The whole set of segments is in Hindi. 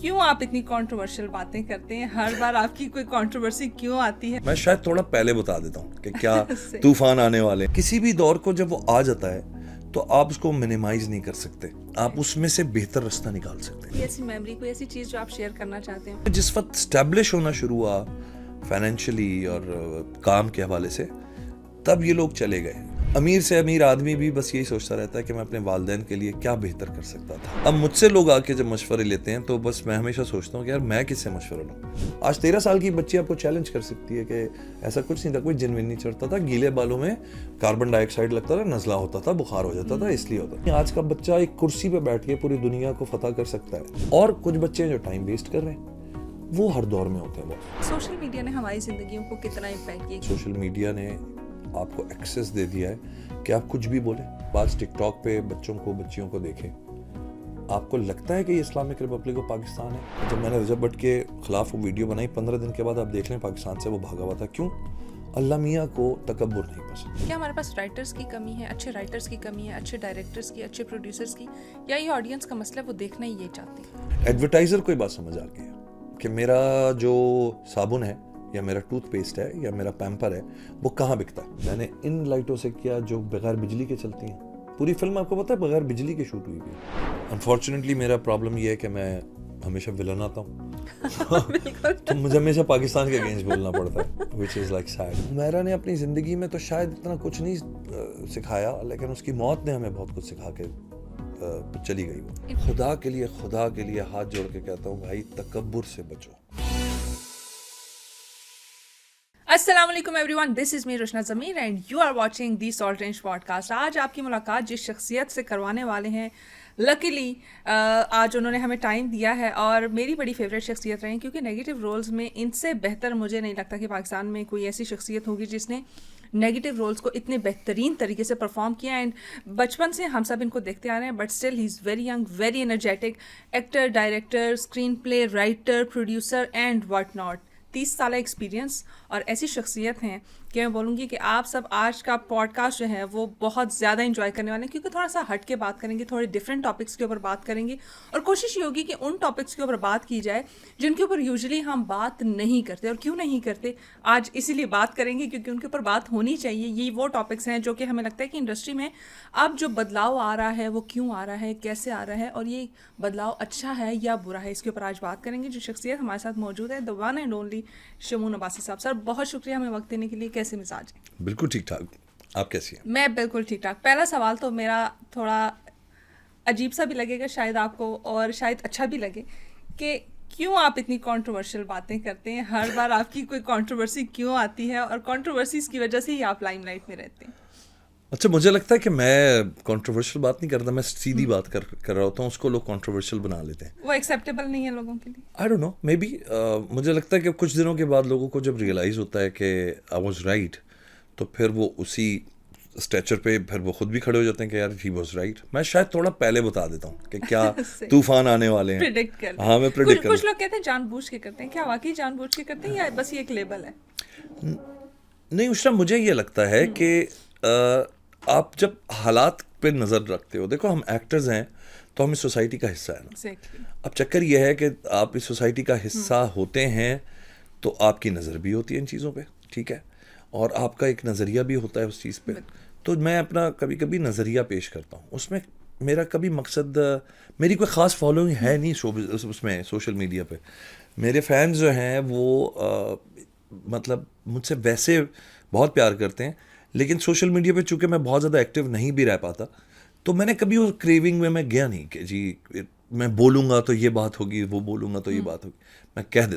क्यों आप इतनी कंट्रोवर्शियल बातें करते हैं? हर बार आपकी कोई कंट्रोवर्सी क्यों आती है? मैं शायद थोड़ा पहले बता देता हूँ कि क्या सही। तूफान आने वाले हैं। किसी भी दौर को जब वो आ जाता है तो आप उसको मिनिमाइज नहीं कर सकते, आप उसमें से बेहतर रास्ता निकाल सकते हैं। कोई ऐसी मेमोरी, कोई ऐसी चीज जो आप शेयर करना चाहते हैं? जिस वक्त स्टैब्लिश होना शुरू हुआ फाइनेंशियली और काम के हवाले से, तब ये लोग चले गए। अमीर से अमीर आदमी भी बस यही सोचता रहता है कि मैं अपने वालिदैन के लिए क्या बेहतर कर सकता था। अब मुझसे लोग आके जब मशवरे लेते हैं तो बस मैं हमेशा सोचता हूँ कि यार मैं किससे मशवरा लूँ। आज 13 साल की बच्ची आपको चैलेंज कर सकती है कि ऐसा कुछ नहीं था, कोई जिनविन नहीं चढ़ता था, गीले बालों में कार्बन डाइऑक्साइड लगता था, नज़ला होता था, बुखार हो जाता था, इसलिए होता था। आज का बच्चा एक कुर्सी पे बैठ के पूरी दुनिया को फतह कर सकता है। और कुछ बच्चे जो टाइम वेस्ट कर रहे हैं वो हर दौर में होते हैं। सोशल मीडिया ने हमारी जिंदगियों को कितना इम्पैक्ट किया? सोशल मीडिया ने आपको एक्सेस दे दिया है कि आप कुछ भी बोलें। आज टिकटॉक पे बच्चियों को देखें, आपको लगता है कि ये इस्लामिक रिपब्लिक ऑफ पाकिस्तान है। जब मैंने रजब भट्ट के खिलाफ वो वीडियो बनाई, 15 दिन के बाद आप देख लें पाकिस्तान से वो भागा हुआ था। क्यों? अल्लाह मियाँ को तकब्बुर नहीं पसंद। क्या हमारे पास राइटर्स की कमी है, अच्छे राइटर्स की कमी है, अच्छे डायरेक्टर्स की, अच्छे प्रोड्यूसर्स की, या ये ऑडियंस का मसला है, वो देखना ही ये चाहती है? एडवर्टाइजर को ये बात समझ आ गई है कि मेरा जो साबुन है या मेरा टूथपेस्ट है या मेरा पैम्पर है वो कहाँ बिकता है। मैंने इन लाइटों से किया जो बगैर बिजली के चलती हैं। पूरी फिल्म आपको पता है बगैर बिजली के शूट हुई थी। अनफॉर्चुनेटली मेरा प्रॉब्लम ये है कि मैं हमेशा विलन आता हूँ तो मुझे हमेशा पाकिस्तान के अगेंस्ट बोलना पड़ता है, विच इज़ लाइक सैड। मेरा ने अपनी ज़िंदगी में तो शायद इतना कुछ नहीं सिखाया, लेकिन उसकी मौत ने हमें बहुत कुछ सिखा के चली गई। वो खुदा के लिए हाथ जोड़ के कहता हूँ भाई, तकब्बुर से बचो। अस्सलाम वालेकुम everyone, this is me Rushna Zameer and you are watching the Salt Range podcast. आज आपकी मुलाकात जिस शख्सियत से करवाने वाले हैं, लकीली आज उन्होंने हमें टाइम दिया है और मेरी बड़ी फेवरेट शख्सियत रही, क्योंकि नेगेटिव रोल्स में इनसे बेहतर मुझे नहीं लगता कि पाकिस्तान में कोई ऐसी शख्सियत होगी जिसने नेगेटिव रोल्स को इतने बेहतरीन तरीके से परफॉर्म किया। एंड बचपन से हम सब इनको देखते आ रहे हैं, but still he is very young, very energetic actor, director, screen play writer, producer and what not. 30 साल एक्सपीरियंस और ऐसी शख्सियत हैं कि मैं बोलूँगी कि आप सब आज का पॉडकास्ट जो है वो बहुत ज़्यादा इंजॉय करने वाले हैं, क्योंकि थोड़ा सा हट के बात करेंगे, थोड़े डिफरेंट टॉपिक्स के ऊपर बात करेंगे और कोशिश ये होगी कि उन टॉपिक्स के ऊपर बात की जाए जिनके ऊपर यूजुअली हम बात नहीं करते। और क्यों नहीं करते, आज इसीलिए बात करेंगे क्योंकि उनके ऊपर बात होनी चाहिए। ये वो टॉपिक्स हैं जो कि हमें लगता है कि इंडस्ट्री में अब जो बदलाव आ रहा है वो क्यों आ रहा है, कैसे आ रहा है और ये बदलाव अच्छा है या बुरा है, इसके ऊपर आज बात करेंगे। जो शख्सियत हमारे साथ मौजूद है, the one and only Shamoon Abbasi साहब। सर, बहुत शुक्रिया हमें वक्त देने के लिए। कैसे मिजाज है? बिल्कुल ठीक ठाक, आप कैसी हैं? मैं बिल्कुल ठीक ठाक। पहला सवाल तो मेरा थोड़ा अजीब सा भी लगेगा शायद आपको और शायद अच्छा भी लगे कि क्यों आप इतनी कंट्रोवर्शियल बातें करते हैं? हर बार आपकी कोई कंट्रोवर्सी क्यों आती है और कंट्रोवर्सीज की वजह से ही आप लाइमलाइट में रहते हैं? अच्छा, मुझे लगता है कि मैं कंट्रोवर्शियल बात नहीं करता, मैं सीधी बात कर रहा होता हूँ, उसको लोग कंट्रोवर्शियल बना लेते हैं। वो एक्सेप्टेबल नहीं है लोगों के लिए? I don't know, may be मुझे लगता है कि कुछ दिनों के बाद लोगों को जब रियलाइज़ होता है कि आई वाज राइट, तो फिर वो उसी स्टेचर पे फिर वो खुद भी खड़े हो जाते हैं कि यार ही वाज राइट। मैं शायद थोड़ा पहले बता देता हूँ कि क्या तूफान आने वाले हैं। प्रिडिक्ट कर हाँ, मैं प्रिडिक्ट कर। कुछ लोग कहते हैं जानबूझ के करते हैं। क्या वाकई जानबूझ के करते हैं या बस ये एक लेबल है? नहीं उषा, मुझे ये लगता है कि आप जब हालात पे नज़र रखते हो, देखो हम एक्टर्स हैं तो हम इस सोसाइटी का हिस्सा है ना। Exactly. अब चक्कर ये है कि आप इस सोसाइटी का हिस्सा होते हैं तो आपकी नज़र भी होती है इन चीज़ों पे, ठीक है, और आपका एक नज़रिया भी होता है उस चीज़ पे। तो मैं अपना कभी कभी नज़रिया पेश करता हूँ, उसमें मेरा कभी मकसद, मेरी कोई ख़ास फॉलोइंग है नहीं उसमें सोशल मीडिया पे। मेरे फैंस जो हैं वो मतलब मुझसे वैसे बहुत प्यार करते हैं, लेकिन सोशल मीडिया पे चूँकि मैं बहुत ज़्यादा एक्टिव नहीं भी रह पाता, तो मैंने कभी उस क्रेविंग में मैं गया नहीं कि जी मैं बोलूँगा तो ये बात होगी, वो बोलूँगा तो ये बात होगी। मैं कह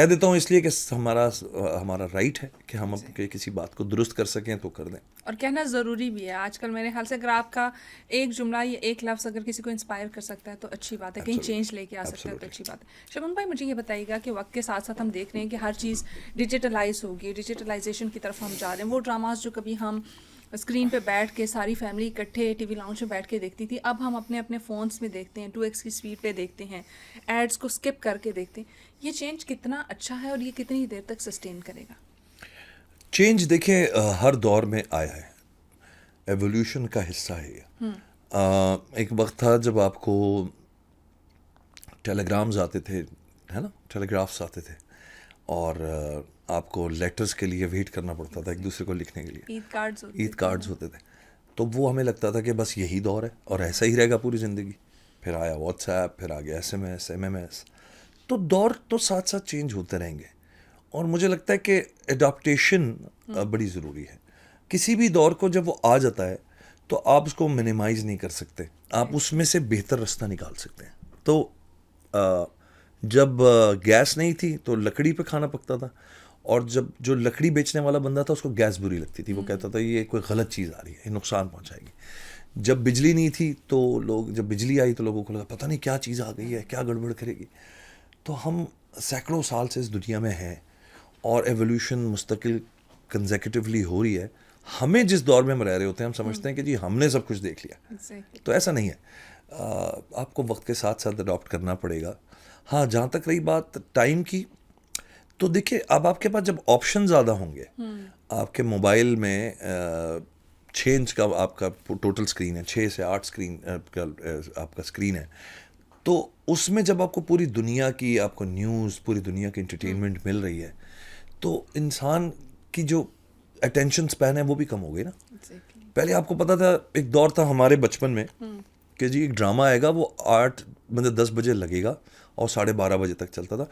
देता हूँ इसलिए कि हमारा राइट है कि हम किसी बात को दुरुस्त कर सकें तो कर दें, और कहना ज़रूरी भी है। आजकल मेरे ख्याल से अगर आपका एक जुमला या एक लफ्ज़ अगर किसी को इंस्पायर कर सकता है तो अच्छी बात है, कहीं चेंज लेके आ सकता है तो अच्छी बात है। शमून भाई, मुझे ये बताइएगा कि वक्त के साथ साथ हम देख रहे हैं कि हर चीज़ डिजिटलाइज होगी, डिजिटलाइजेशन की तरफ हम जा रहे हैं। वो ड्रामास जो कभी हम स्क्रीन पे बैठ के सारी फैमिली इकट्ठे टीवी लाउंज में बैठ के देखती थी, अब हम अपने अपने फ़ोन्स में देखते हैं, 2x की स्पीड पे देखते हैं, एड्स को स्किप करके देखते हैं। ये चेंज कितना अच्छा है और ये कितनी देर तक सस्टेन करेगा? चेंज देखें हर दौर में आया है, एवोल्यूशन का हिस्सा है ये। एक वक्त था जब आपको टेलीग्राम्स आते थे, है ना, टेलीग्राफ्स आते थे, और आपको लेटर्स के लिए वेट करना पड़ता था एक दूसरे को लिखने के लिए। ईद कार्ड्स होते थे। तो वो हमें लगता था कि बस यही दौर है और ऐसा ही रहेगा पूरी ज़िंदगी। फिर आया व्हाट्सएप, फिर आ गया SMS, MMS। तो दौर तो साथ साथ चेंज होते रहेंगे, और मुझे लगता है कि एडाप्टेशन बड़ी ज़रूरी है। किसी भी दौर को जब वो आ जाता है तो आप उसको मिनिमाइज़ नहीं कर सकते, आप उसमें से बेहतर रास्ता निकाल सकते हैं। तो जब गैस नहीं थी तो लकड़ी पे खाना पकता था, और जब जो लकड़ी बेचने वाला बंदा था उसको गैस बुरी लगती थी, वो कहता था ये कोई गलत चीज़ आ रही है, ये नुकसान पहुंचाएगी। जब बिजली नहीं थी तो जब बिजली आई तो लोगों को लगा पता नहीं क्या चीज़ आ गई है, क्या गड़बड़ करेगी। तो हम सैकड़ों साल से इस दुनिया में हैं, और एवोल्यूशन मुस्तकिल कंसेक्यूटिवली हो रही है। हमें जिस दौर में हम रह रहे होते हैं हम समझते हैं कि जी हमने सब कुछ देख लिया। तो ऐसा नहीं है, आपको वक्त के साथ साथ अडॉप्ट करना पड़ेगा। हाँ, जहाँ तक रही बात टाइम की, तो देखिए अब आपके पास जब ऑप्शन ज़्यादा होंगे, आपके मोबाइल में 6 इंच का आपका टोटल स्क्रीन है, 6 से 8 स्क्रीन आपका स्क्रीन है, तो उसमें जब आपको पूरी दुनिया की, आपको न्यूज़, पूरी दुनिया की एंटरटेनमेंट मिल रही है, तो इंसान की जो अटेंशन स्पैन है वो भी कम हो गई ना। पहले आपको पता था, एक दौर था हमारे बचपन में कि जी एक ड्रामा आएगा, वो 10 बजे लगेगा और 12:30 बजे तक चलता था।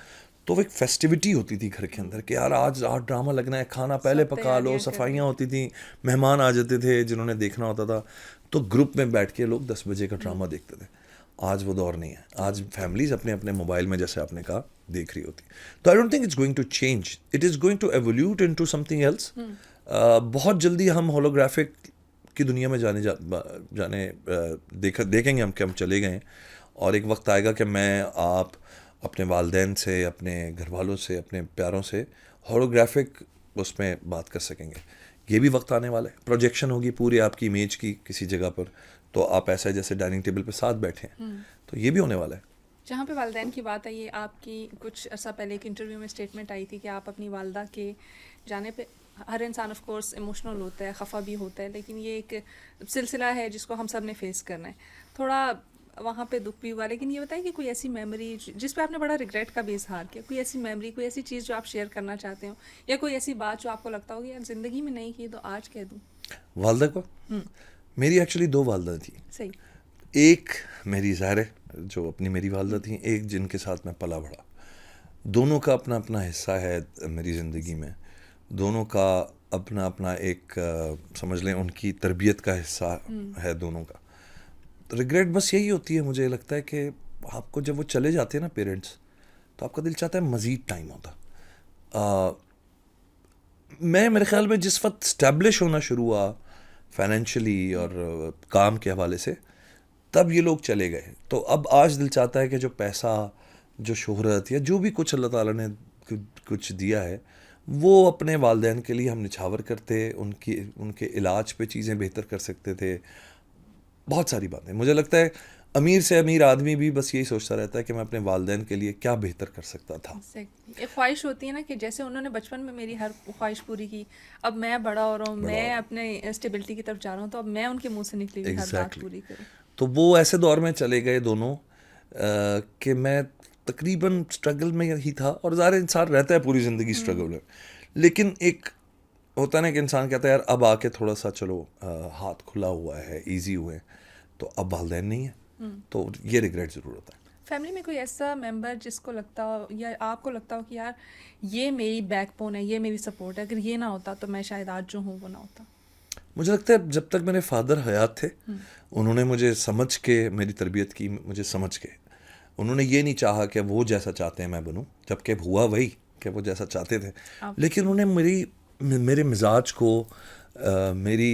तो वो एक फेस्टिविटी होती थी घर के अंदर कि यार आज ड्रामा लगना है, खाना पहले पका लो, सफाइयाँ होती थी, मेहमान आ जाते थे जिन्होंने देखना होता था, तो ग्रुप में बैठ के लोग 10 बजे का ड्रामा देखते थे। आज वो दौर नहीं है, आज फैमिलीज अपने अपने मोबाइल में, जैसे आपने कहा, देख रही होती। तो I don't think it's going to change, it is going to evolute into something else. बहुत जल्दी हम होलोग्राफिक की दुनिया में देखेंगे हम कि हम चले गए, और एक वक्त आएगा कि मैं, आप अपने वालिदैन से, अपने घर वालों से, अपने प्यारों से होलोग्राफिक उसमें बात कर सकेंगे। ये भी वक्त आने वाला है, प्रोजेक्शन होगी पूरी आपकी इमेज की किसी जगह पर, तो आप ऐसा जैसे डाइनिंग टेबल पे साथ बैठे हैं, तो ये भी होने वाला है। जहाँ पे वालिदैन की बात आई है, आपकी कुछ अर्सा पहले एक इंटरव्यू में स्टेटमेंट आई थी कि आप अपनी वालदा के जाने पे, हर इंसान ऑफ कोर्स इमोशनल होता है, खफा भी होता है, लेकिन ये एक सिलसिला है जिसको हम सब ने फेस करना है। थोड़ा वहाँ पे दुख भी हुआ, लेकिन ये बताइए कि कोई ऐसी मेमोरी जिस पे आपने बड़ा रिग्रेट का भी इजहार किया, कोई ऐसी मेमोरी, कोई ऐसी चीज़ जो आप शेयर करना चाहते हो, या कोई ऐसी बात जो आपको लगता हो कि यार ज़िंदगी में नहीं की तो आज कह दूँ। वालदा को, मेरी एक्चुअली 2 वालदा थी। सही। एक मेरी ज़ाहिर है जो अपनी मेरी वालदा थी, एक जिनके साथ मैं पला बढ़ा। दोनों का अपना अपना हिस्सा है मेरी ज़िंदगी में, दोनों का अपना अपना एक समझ लें उनकी तरबियत का हिस्सा है दोनों का। रिग्रेट बस यही होती है, मुझे लगता है कि आपको जब वो चले जाते हैं ना पेरेंट्स, तो आपका दिल चाहता है मज़ीद टाइम होता। मेरे ख्याल में जिस वक्त स्टैब्लिश होना शुरू हुआ फाइनेंशियली और काम के हवाले से, तब ये लोग चले गए। तो अब आज दिल चाहता है कि जो पैसा, जो शोहरत, या जो भी कुछ अल्लाह ताला ने कुछ दिया है, वो अपने वालिदैन के लिए हम निछावर करते, उनके इलाज पे चीज़ें बेहतर कर सकते थे। बहुत सारी बातें, मुझे लगता है अमीर से अमीर आदमी भी बस यही सोचता रहता है कि मैं अपने वालिदैन के लिए क्या बेहतर कर सकता था। एक ख्वाहिश होती है ना कि जैसे उन्होंने बचपन में मेरी हर ख्वाहिश पूरी की, अब मैं बड़ा हो रहा हूँ, मैं अपने स्टेबिलिटी की तरफ जा रहा हूँ, तो अब मैं उनके मुंह से निकली हुई हर बात पूरी करूँ। तो वो ऐसे दौर में चले गए दोनों कि मैं तकरीबन स्ट्रगल में ही था, और ज़ाहिर इंसान रहता है पूरी ज़िंदगी स्ट्रगल में, लेकिन एक होता है ना कि इंसान कहता है यार अब आके थोड़ा सा चलो हाथ खुला हुआ है, इजी हुए, तो अब वालिदैन नहीं है, तो ये रिग्रेट ज़रूर होता है। फैमिली में कोई ऐसा मेंबर जिसको लगता हो या आपको लगता हो कि यार ये मेरी बैकबोन है, ये मेरी सपोर्ट है, अगर ये ना होता तो मैं शायद आज जो हूँ वो ना होता? मुझे लगता है जब तक मेरे फादर हयात थे, उन्होंने मुझे समझ के मेरी तरबियत की, मुझे समझ के, उन्होंने ये नहीं चाहा कि वो जैसा चाहते हैं मैं बनूं, जबकि हुआ वही कि वो जैसा चाहते थे, लेकिन उन्होंने मेरे मिजाज को, मेरी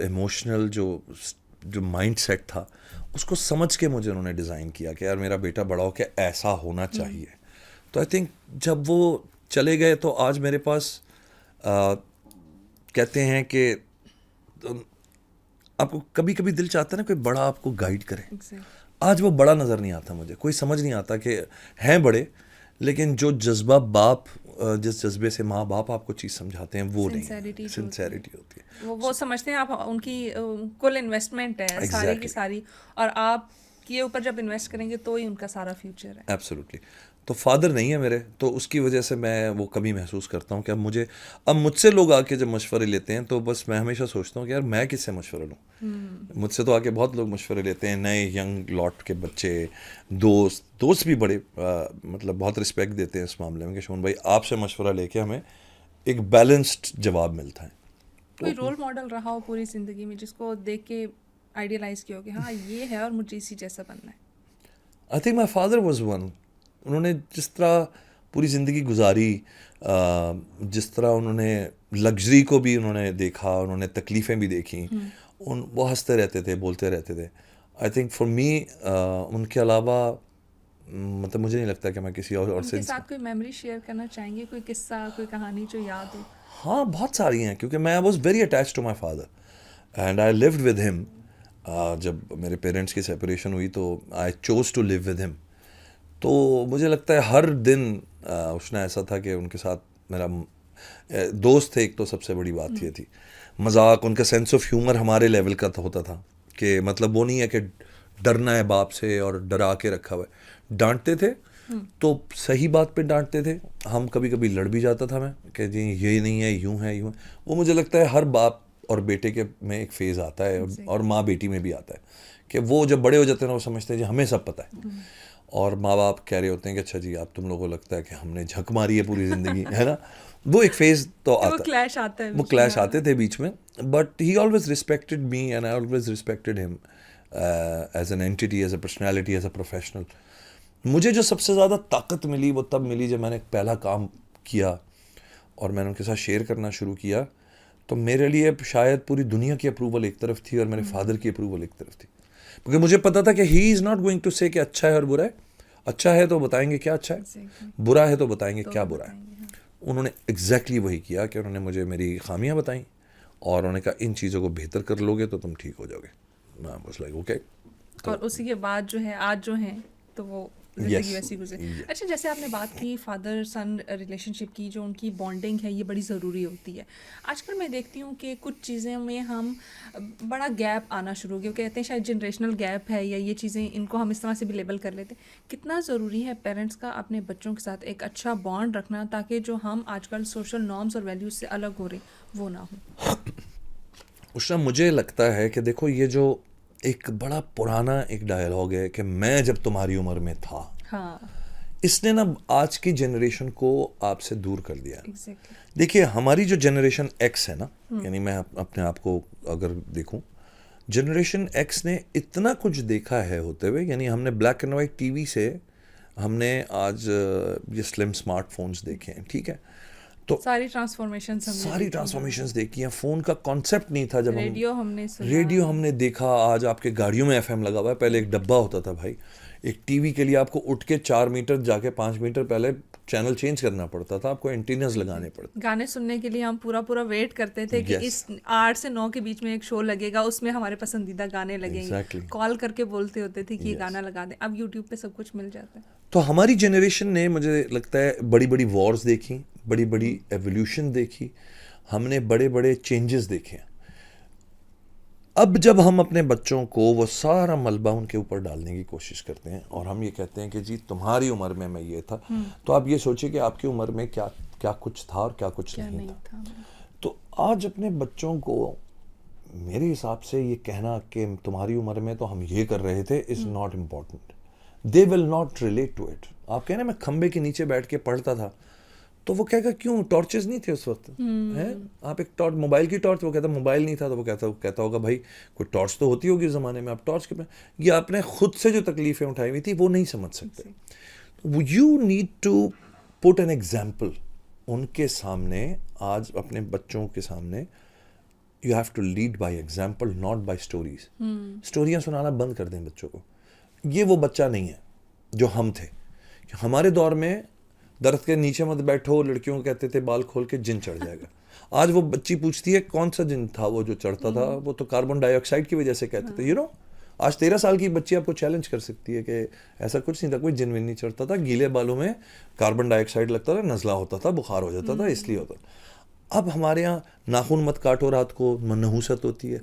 इमोशनल जो माइंड सेट था, उसको समझ के मुझे उन्होंने डिज़ाइन किया कि यार मेरा बेटा बड़ा हो के ऐसा होना चाहिए। तो आई थिंक जब वो चले गए तो आज मेरे पास कहते हैं कि आपको कभी कभी दिल चाहता है ना कोई बड़ा आपको गाइड करे। आज वो बड़ा नज़र नहीं आता मुझे, कोई समझ नहीं आता कि हैं बड़े, लेकिन जो जज्बा बाप, जिस जज्बे से माँ बाप आपको चीज़ समझाते हैं वो नहीं, सिंसेरिटी होती है। वो समझते हैं आप उनकी कुल इन्वेस्टमेंट है सारी की सारी, और आप कि ये ऊपर जब इन्वेस्ट करेंगे तो ही उनका सारा फ्यूचर है। एब्सोल्युटली। तो फादर नहीं है मेरे, तो उसकी वजह से मैं वो कमी महसूस करता हूँ कि अब मुझसे लोग आके जब मशवरे लेते हैं तो बस मैं हमेशा सोचता हूँ कि यार मैं किससे मशवरा लूँ। मुझसे तो आके बहुत लोग मशवरे लेते हैं, नए यंग लॉट के बच्चे, दोस्त भी बड़े मतलब बहुत रिस्पेक्ट देते हैं इस मामले में कि शोन भाई आपसे मशवरा लेके हमें एक बैलेंस्ड जवाब मिलता है। कोई रोल मॉडल रहा हो पूरी ज़िंदगी में जिसको देख के आइडियलाइज किया हो कि हाँ ये है और मुझे इसी जैसा बनना है? I think my father was one. उन्होंने जिस तरह पूरी ज़िंदगी गुजारी, जिस तरह उन्होंने लग्जरी को भी उन्होंने देखा, उन्होंने तकलीफ़ें भी देखी, वो हंसते रहते थे, बोलते रहते थे। आई थिंक फॉर मी उनके अलावा मतलब मुझे नहीं लगता कि मैं किसी और से उनके साथ कोई मेमोरी शेयर करना चाहेंगे, कोई किस्सा, कोई कहानी जो याद हो? हाँ बहुत सारी हैं, क्योंकि मैं was very attach to my father and I lived with him. जब मेरे पेरेंट्स की सेपरेशन हुई तो I chose to live with him. तो मुझे लगता है हर दिन उसने ऐसा था कि उनके साथ मेरा दोस्त थे, एक तो सबसे बड़ी बात ये थी। मजाक, उनका सेंस ऑफ ह्यूमर हमारे लेवल का होता था कि मतलब वो नहीं है कि डरना है बाप से और डरा के रखा हुआ है। डांटते थे तो सही बात पे डांटते थे। हम कभी कभी लड़ भी जाता था मैं कि जी ये नहीं है, यूं है यूं है। वो मुझे लगता है हर बाप और बेटे के में एक फेज़ आता है और माँ बेटी में भी आता है कि वो जब बड़े हो जाते हैं ना वो समझते हैं जी हमें सब पता है, और माँ बाप कह रहे होते हैं कि अच्छा जी आप तुम लोगों को लगता है कि हमने झक मारी है पूरी ज़िंदगी, है ना। वो एक फेज़ तो आता है, वो क्लैश आता है, वो क्लैश आते थे बीच में। But he always respected me and I always respected him as an entity, as a personality, as a professional. मुझे जो सबसे ज़्यादा ताकत मिली वो तब मिली जब मैंने पहला काम किया और मैंने उनके साथ शेयर करना शुरू किया। तो मेरे लिए शायद पूरी दुनिया की अप्रूवल एक तरफ थी और मेरे फादर की अप्रूवल एक तरफ थी, क्योंकि मुझे पता था कि he is not going to say कि अच्छा है और बुरा है। अच्छा है तो बताएंगे क्या अच्छा है, बुरा है तो बताएंगे क्या बुरा है। उन्होंने एग्जैक्टली वही किया कि उन्होंने मुझे मेरी खामियां बताई और उन्होंने कहा इन चीज़ों को बेहतर कर लोगे तो तुम ठीक हो जाओगे। मैं बस लाइक ओके। और उसी के बाद जो है आज जो है तो वो ज़िंदगी वैसी गुजरी। अच्छा, जैसे आपने बात की फादर सन रिलेशनशिप की, जो उनकी बॉन्डिंग है ये बड़ी ज़रूरी होती है। आजकल मैं देखती हूँ कि कुछ चीज़ें में हम बड़ा गैप आना शुरू हो गया, कहते हैं शायद जनरेशनल गैप है या ये चीज़ें, इनको हम इस तरह से भी लेबल कर लेते हैं। कितना ज़रूरी है पेरेंट्स का अपने बच्चों के साथ एक अच्छा बॉन्ड रखना ताकि जो हम आजकल सोशल नॉर्म्स और वैल्यूज़ से अलग हो रहे वो ना हो? उसका मुझे लगता है कि देखो ये जो एक बड़ा पुराना एक डायलॉग है कि मैं जब तुम्हारी उम्र में था, हाँ इसने ना आज की जनरेशन को आपसे दूर कर दिया। एग्जैक्टली। देखिए हमारी जो जनरेशन एक्स है ना, यानी मैं अपने आप को अगर देखूं, जनरेशन एक्स ने इतना कुछ देखा है होते हुए, यानी हमने ब्लैक एंड वाइट टीवी से हमने आज ये स्लिम स्मार्टफोन्स देखे हैं, ठीक है। तो सारी ट्रांसफॉर्मेशंस देखी हैं। फ़ोन का कॉन्सेप्ट नहीं था जब रेडियो हमने देखा। आज आपके गाड़ियों में एफएम लगा हुआ है, पहले एक डब्बा होता था भाई। एक टीवी के लिए आपको उठ के 4 मीटर जाके 5 मीटर पहले चैनल चेंज करना पड़ता था, आपको एंटीनास लगाने पड़ते। गाने सुनने के लिए हम पूरा वेट करते थे कि इस 8 से 9 के बीच में एक शो लगेगा, उसमें हमारे पसंदीदा गाने लगेंगे। कॉल करके बोलते होते थे कि ये गाना लगा दें। अब यूट्यूब पे सब कुछ मिल जाता है। तो हमारी जनरेशन ने, मुझे लगता है, बड़ी बड़ी वॉर्स देखी, बड़ी बड़ी एवोल्यूशन देखी, हमने बड़े बड़े चेंजेस देखे। अब जब हम अपने बच्चों को वो सारा मलबा उनके ऊपर डालने की कोशिश करते हैं और हम ये कहते हैं कि जी तुम्हारी उम्र में मैं ये था, तो आप ये सोचिए कि आपकी उम्र में क्या क्या कुछ था और क्या कुछ नहीं था। तो आज अपने बच्चों को मेरे हिसाब से ये कहना कि तुम्हारी उम्र में तो हम ये कर रहे थे is not important. They will not relate to it. आप कह रहे हैं मैं खंबे के नीचे बैठ के पढ़ता था, तो वो कहेगा क्यों, टॉर्चेस नहीं थे उस वक्त, हैं? आप एक टॉर्च, मोबाइल की टॉर्च, वो कहता मोबाइल नहीं था, तो वो कहता होगा भाई कोई टॉर्च तो होती होगी उस ज़माने में, आप टॉर्च के, ये आपने खुद से जो तकलीफ़ें उठाई हुई थी वो नहीं समझ सकते। You need to put an example उनके सामने, आज अपने बच्चों के सामने। You have to lead by example, not by stories. स्टोरियाँ सुनाना बंद कर दें बच्चों को। ये वो बच्चा नहीं है जो हम थे। हमारे दौर में दरख्त के नीचे मत बैठो, लड़कियों को कहते थे बाल खोल के जिन चढ़ जाएगा। आज वो बच्ची पूछती है कौन सा जिन था वो जो चढ़ता था, वो तो कार्बन डाइऑक्साइड की वजह से कहते थे। यू नो, आज 13 साल की बच्ची आपको चैलेंज कर सकती है कि ऐसा कुछ नहीं था, कोई जिन विन नहीं चढ़ता था, गीले बालों में कार्बन डाइऑक्साइड लगता था, नज़ला होता था, बुखार हो जाता था, इसलिए होता। अब हमारे यहाँ नाखून मत काटो रात को, नहूसत होती है।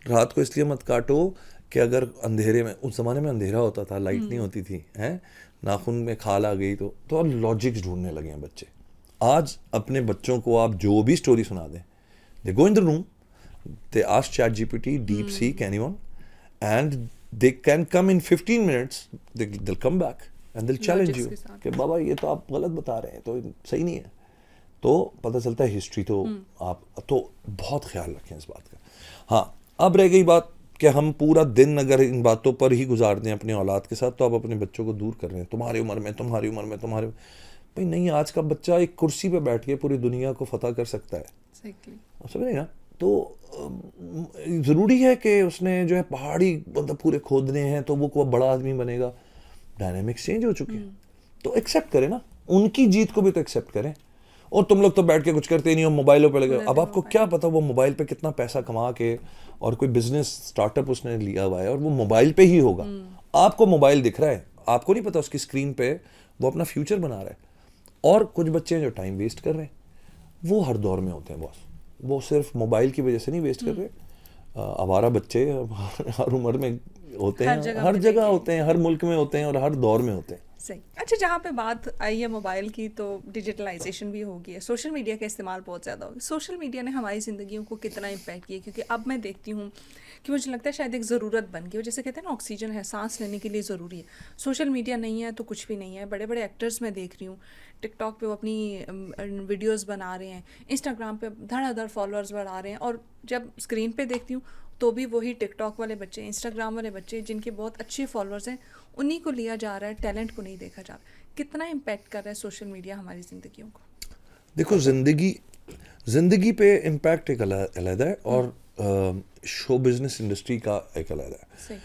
रात को इसलिए मत काटो कि अगर अंधेरे में, उस ज़माने में अंधेरा होता था, लाइट नहीं होती थी, हैं, नाखून में खाल आ गई तो अब लॉजिक्स ढूंढने लगे हैं बच्चे। आज अपने बच्चों को आप जो भी स्टोरी सुना दें, they go in the room, they ask ChatGPT, DeepSeek, anyone, and they can come in 15 minutes, they'll come back and they'll challenge you के साथ। कि बाबा ये तो आप गलत बता रहे हैं, तो सही नहीं है। तो पता चलता है हिस्ट्री तो आप तो बहुत ख्याल रखें इस बात का। हाँ, अब रह गई बात कि हम पूरा दिन अगर इन बातों पर ही गुजार दें अपने औलाद के साथ, तो आप अपने बच्चों को दूर कर रहे हैं। तुम्हारी उम्र में, तुम्हारी उम्र में, तुम्हारे भाई नहीं, आज का बच्चा एक कुर्सी पे बैठ के पूरी दुनिया को फतह कर सकता है। आप समझ रहे हैं ना? तो ज़रूरी है कि उसने जो है पहाड़ी मतलब पूरे खोदने हैं तो वो बड़ा आदमी बनेगा। डायनामिक्स चेंज हो चुके हैं, तो एक्सेप्ट करें ना, उनकी जीत को भी तो एक्सेप्ट करें। और तुम लोग तो बैठ के कुछ करते नहीं हो, मोबाइलों पे लगे हो। अब आपको क्या पता वो मोबाइल पे कितना पैसा कमा के, और कोई बिजनेस स्टार्टअप उसने लिया हुआ है और वो मोबाइल पे ही होगा। आपको मोबाइल दिख रहा है, आपको नहीं पता उसकी स्क्रीन पे वो अपना फ्यूचर बना रहा है। और कुछ बच्चे हैं जो टाइम वेस्ट कर रहे हैं, वो हर दौर में होते हैं बॉस, वो सिर्फ मोबाइल की वजह से नहीं वेस्ट कर रहे। आवारा बच्चे हर उम्र में होते हैं, हर जगह होते हैं, हर मुल्क में होते हैं और हर दौर में होते हैं। सही। अच्छा, जहाँ पे बात आई है मोबाइल की, तो डिजिटलाइजेशन भी होगी है, सोशल मीडिया का इस्तेमाल बहुत ज़्यादा होगा। सोशल मीडिया ने हमारी ज़िंदगियों को कितना इम्पैक्ट किया, क्योंकि अब मैं देखती हूँ कि मुझे लगता है शायद एक ज़रूरत बन गई हो। जैसे कहते हैं ना, ऑक्सीजन है, सांस लेने के लिए ज़रूरी है। सोशल मीडिया नहीं है तो कुछ भी नहीं है। बड़े बड़े एक्टर्स मैं देख रही हूँ, टिकटॉक पे वो अपनी वीडियोज़ बना रहे हैं, इंस्टाग्राम पे धड़ाधड़ फॉलोअर्स बढ़ा रहे हैं, और जब स्क्रीन पे देखती हूँ तो भी वही टिकटॉक वाले बच्चे, इंस्टाग्राम वाले बच्चे जिनके बहुत अच्छे फॉलोअर्स हैं, उन्हीं को लिया जा रहा है, टैलेंट को नहीं देखा जा रहा। कितना इम्पैक्ट कर रहा है सोशल मीडिया हमारी ज़िंदगियों को? देखो, जिंदगी पे इम्पैक्ट एक अलग है, और शो बिजनेस इंडस्ट्री का एक अलग है। सही।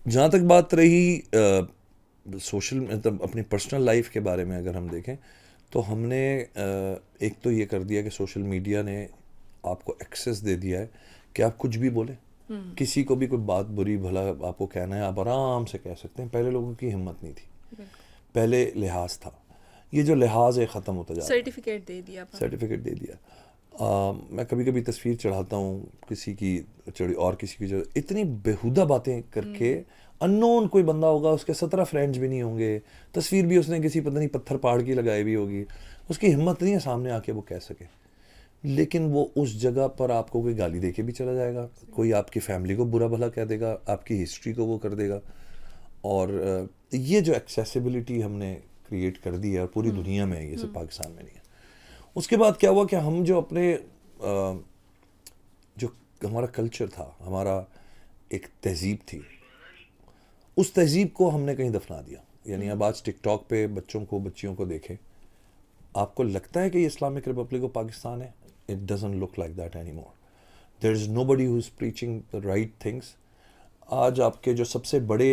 जहाँ तक बात रही सोशल मतलब अपनी पर्सनल लाइफ के बारे में अगर हम देखें, तो हमने एक तो ये कर दिया कि सोशल मीडिया ने आपको एक्सेस दे दिया है कि आप कुछ भी बोलें, किसी को भी कोई बात बुरी भला आपको कहना है, आप आराम से कह सकते हैं। पहले लोगों की हिम्मत नहीं थी, पहले लिहाज था। ये जो लिहाज है ख़त्म होता जा रहा है। सर्टिफिकेट दे दिया, सर्टिफिकेट दे दिया। मैं कभी कभी तस्वीर चढ़ाता हूँ किसी की, चढ़ी और किसी की, जो इतनी बेहुदा बातें करके, अननोन कोई बंदा होगा, उसके 17 फ्रेंड्स भी नहीं होंगे, तस्वीर भी उसने किसी पता नहीं पत्थर पहाड़ की लगाई भी होगी, उसकी हिम्मत नहीं है सामने आके वो कह सके। लेकिन वो उस जगह पर आपको कोई गाली दे के भी चला जाएगा, कोई आपकी फैमिली को बुरा भला कह देगा, आपकी हिस्ट्री को वो कर देगा। और ये जो एक्सेसिबिलिटी हमने क्रिएट कर दी है, और पूरी दुनिया में है, ये सिर्फ पाकिस्तान में नहीं है। उसके बाद क्या हुआ कि हम जो अपने जो हमारा कल्चर था, हमारा एक तहजीब थी, उस तहजीब को हमने कहीं दफना दिया। यानी अब आज टिकटॉक पे बच्चों को, बच्चियों को देखें, आपको लगता है कि ये इस्लामिक रिपब्लिक ऑफ पाकिस्तान है? It doesn't look like that any more. There is nobody who is preaching the right things. आज आपके जो सबसे बड़े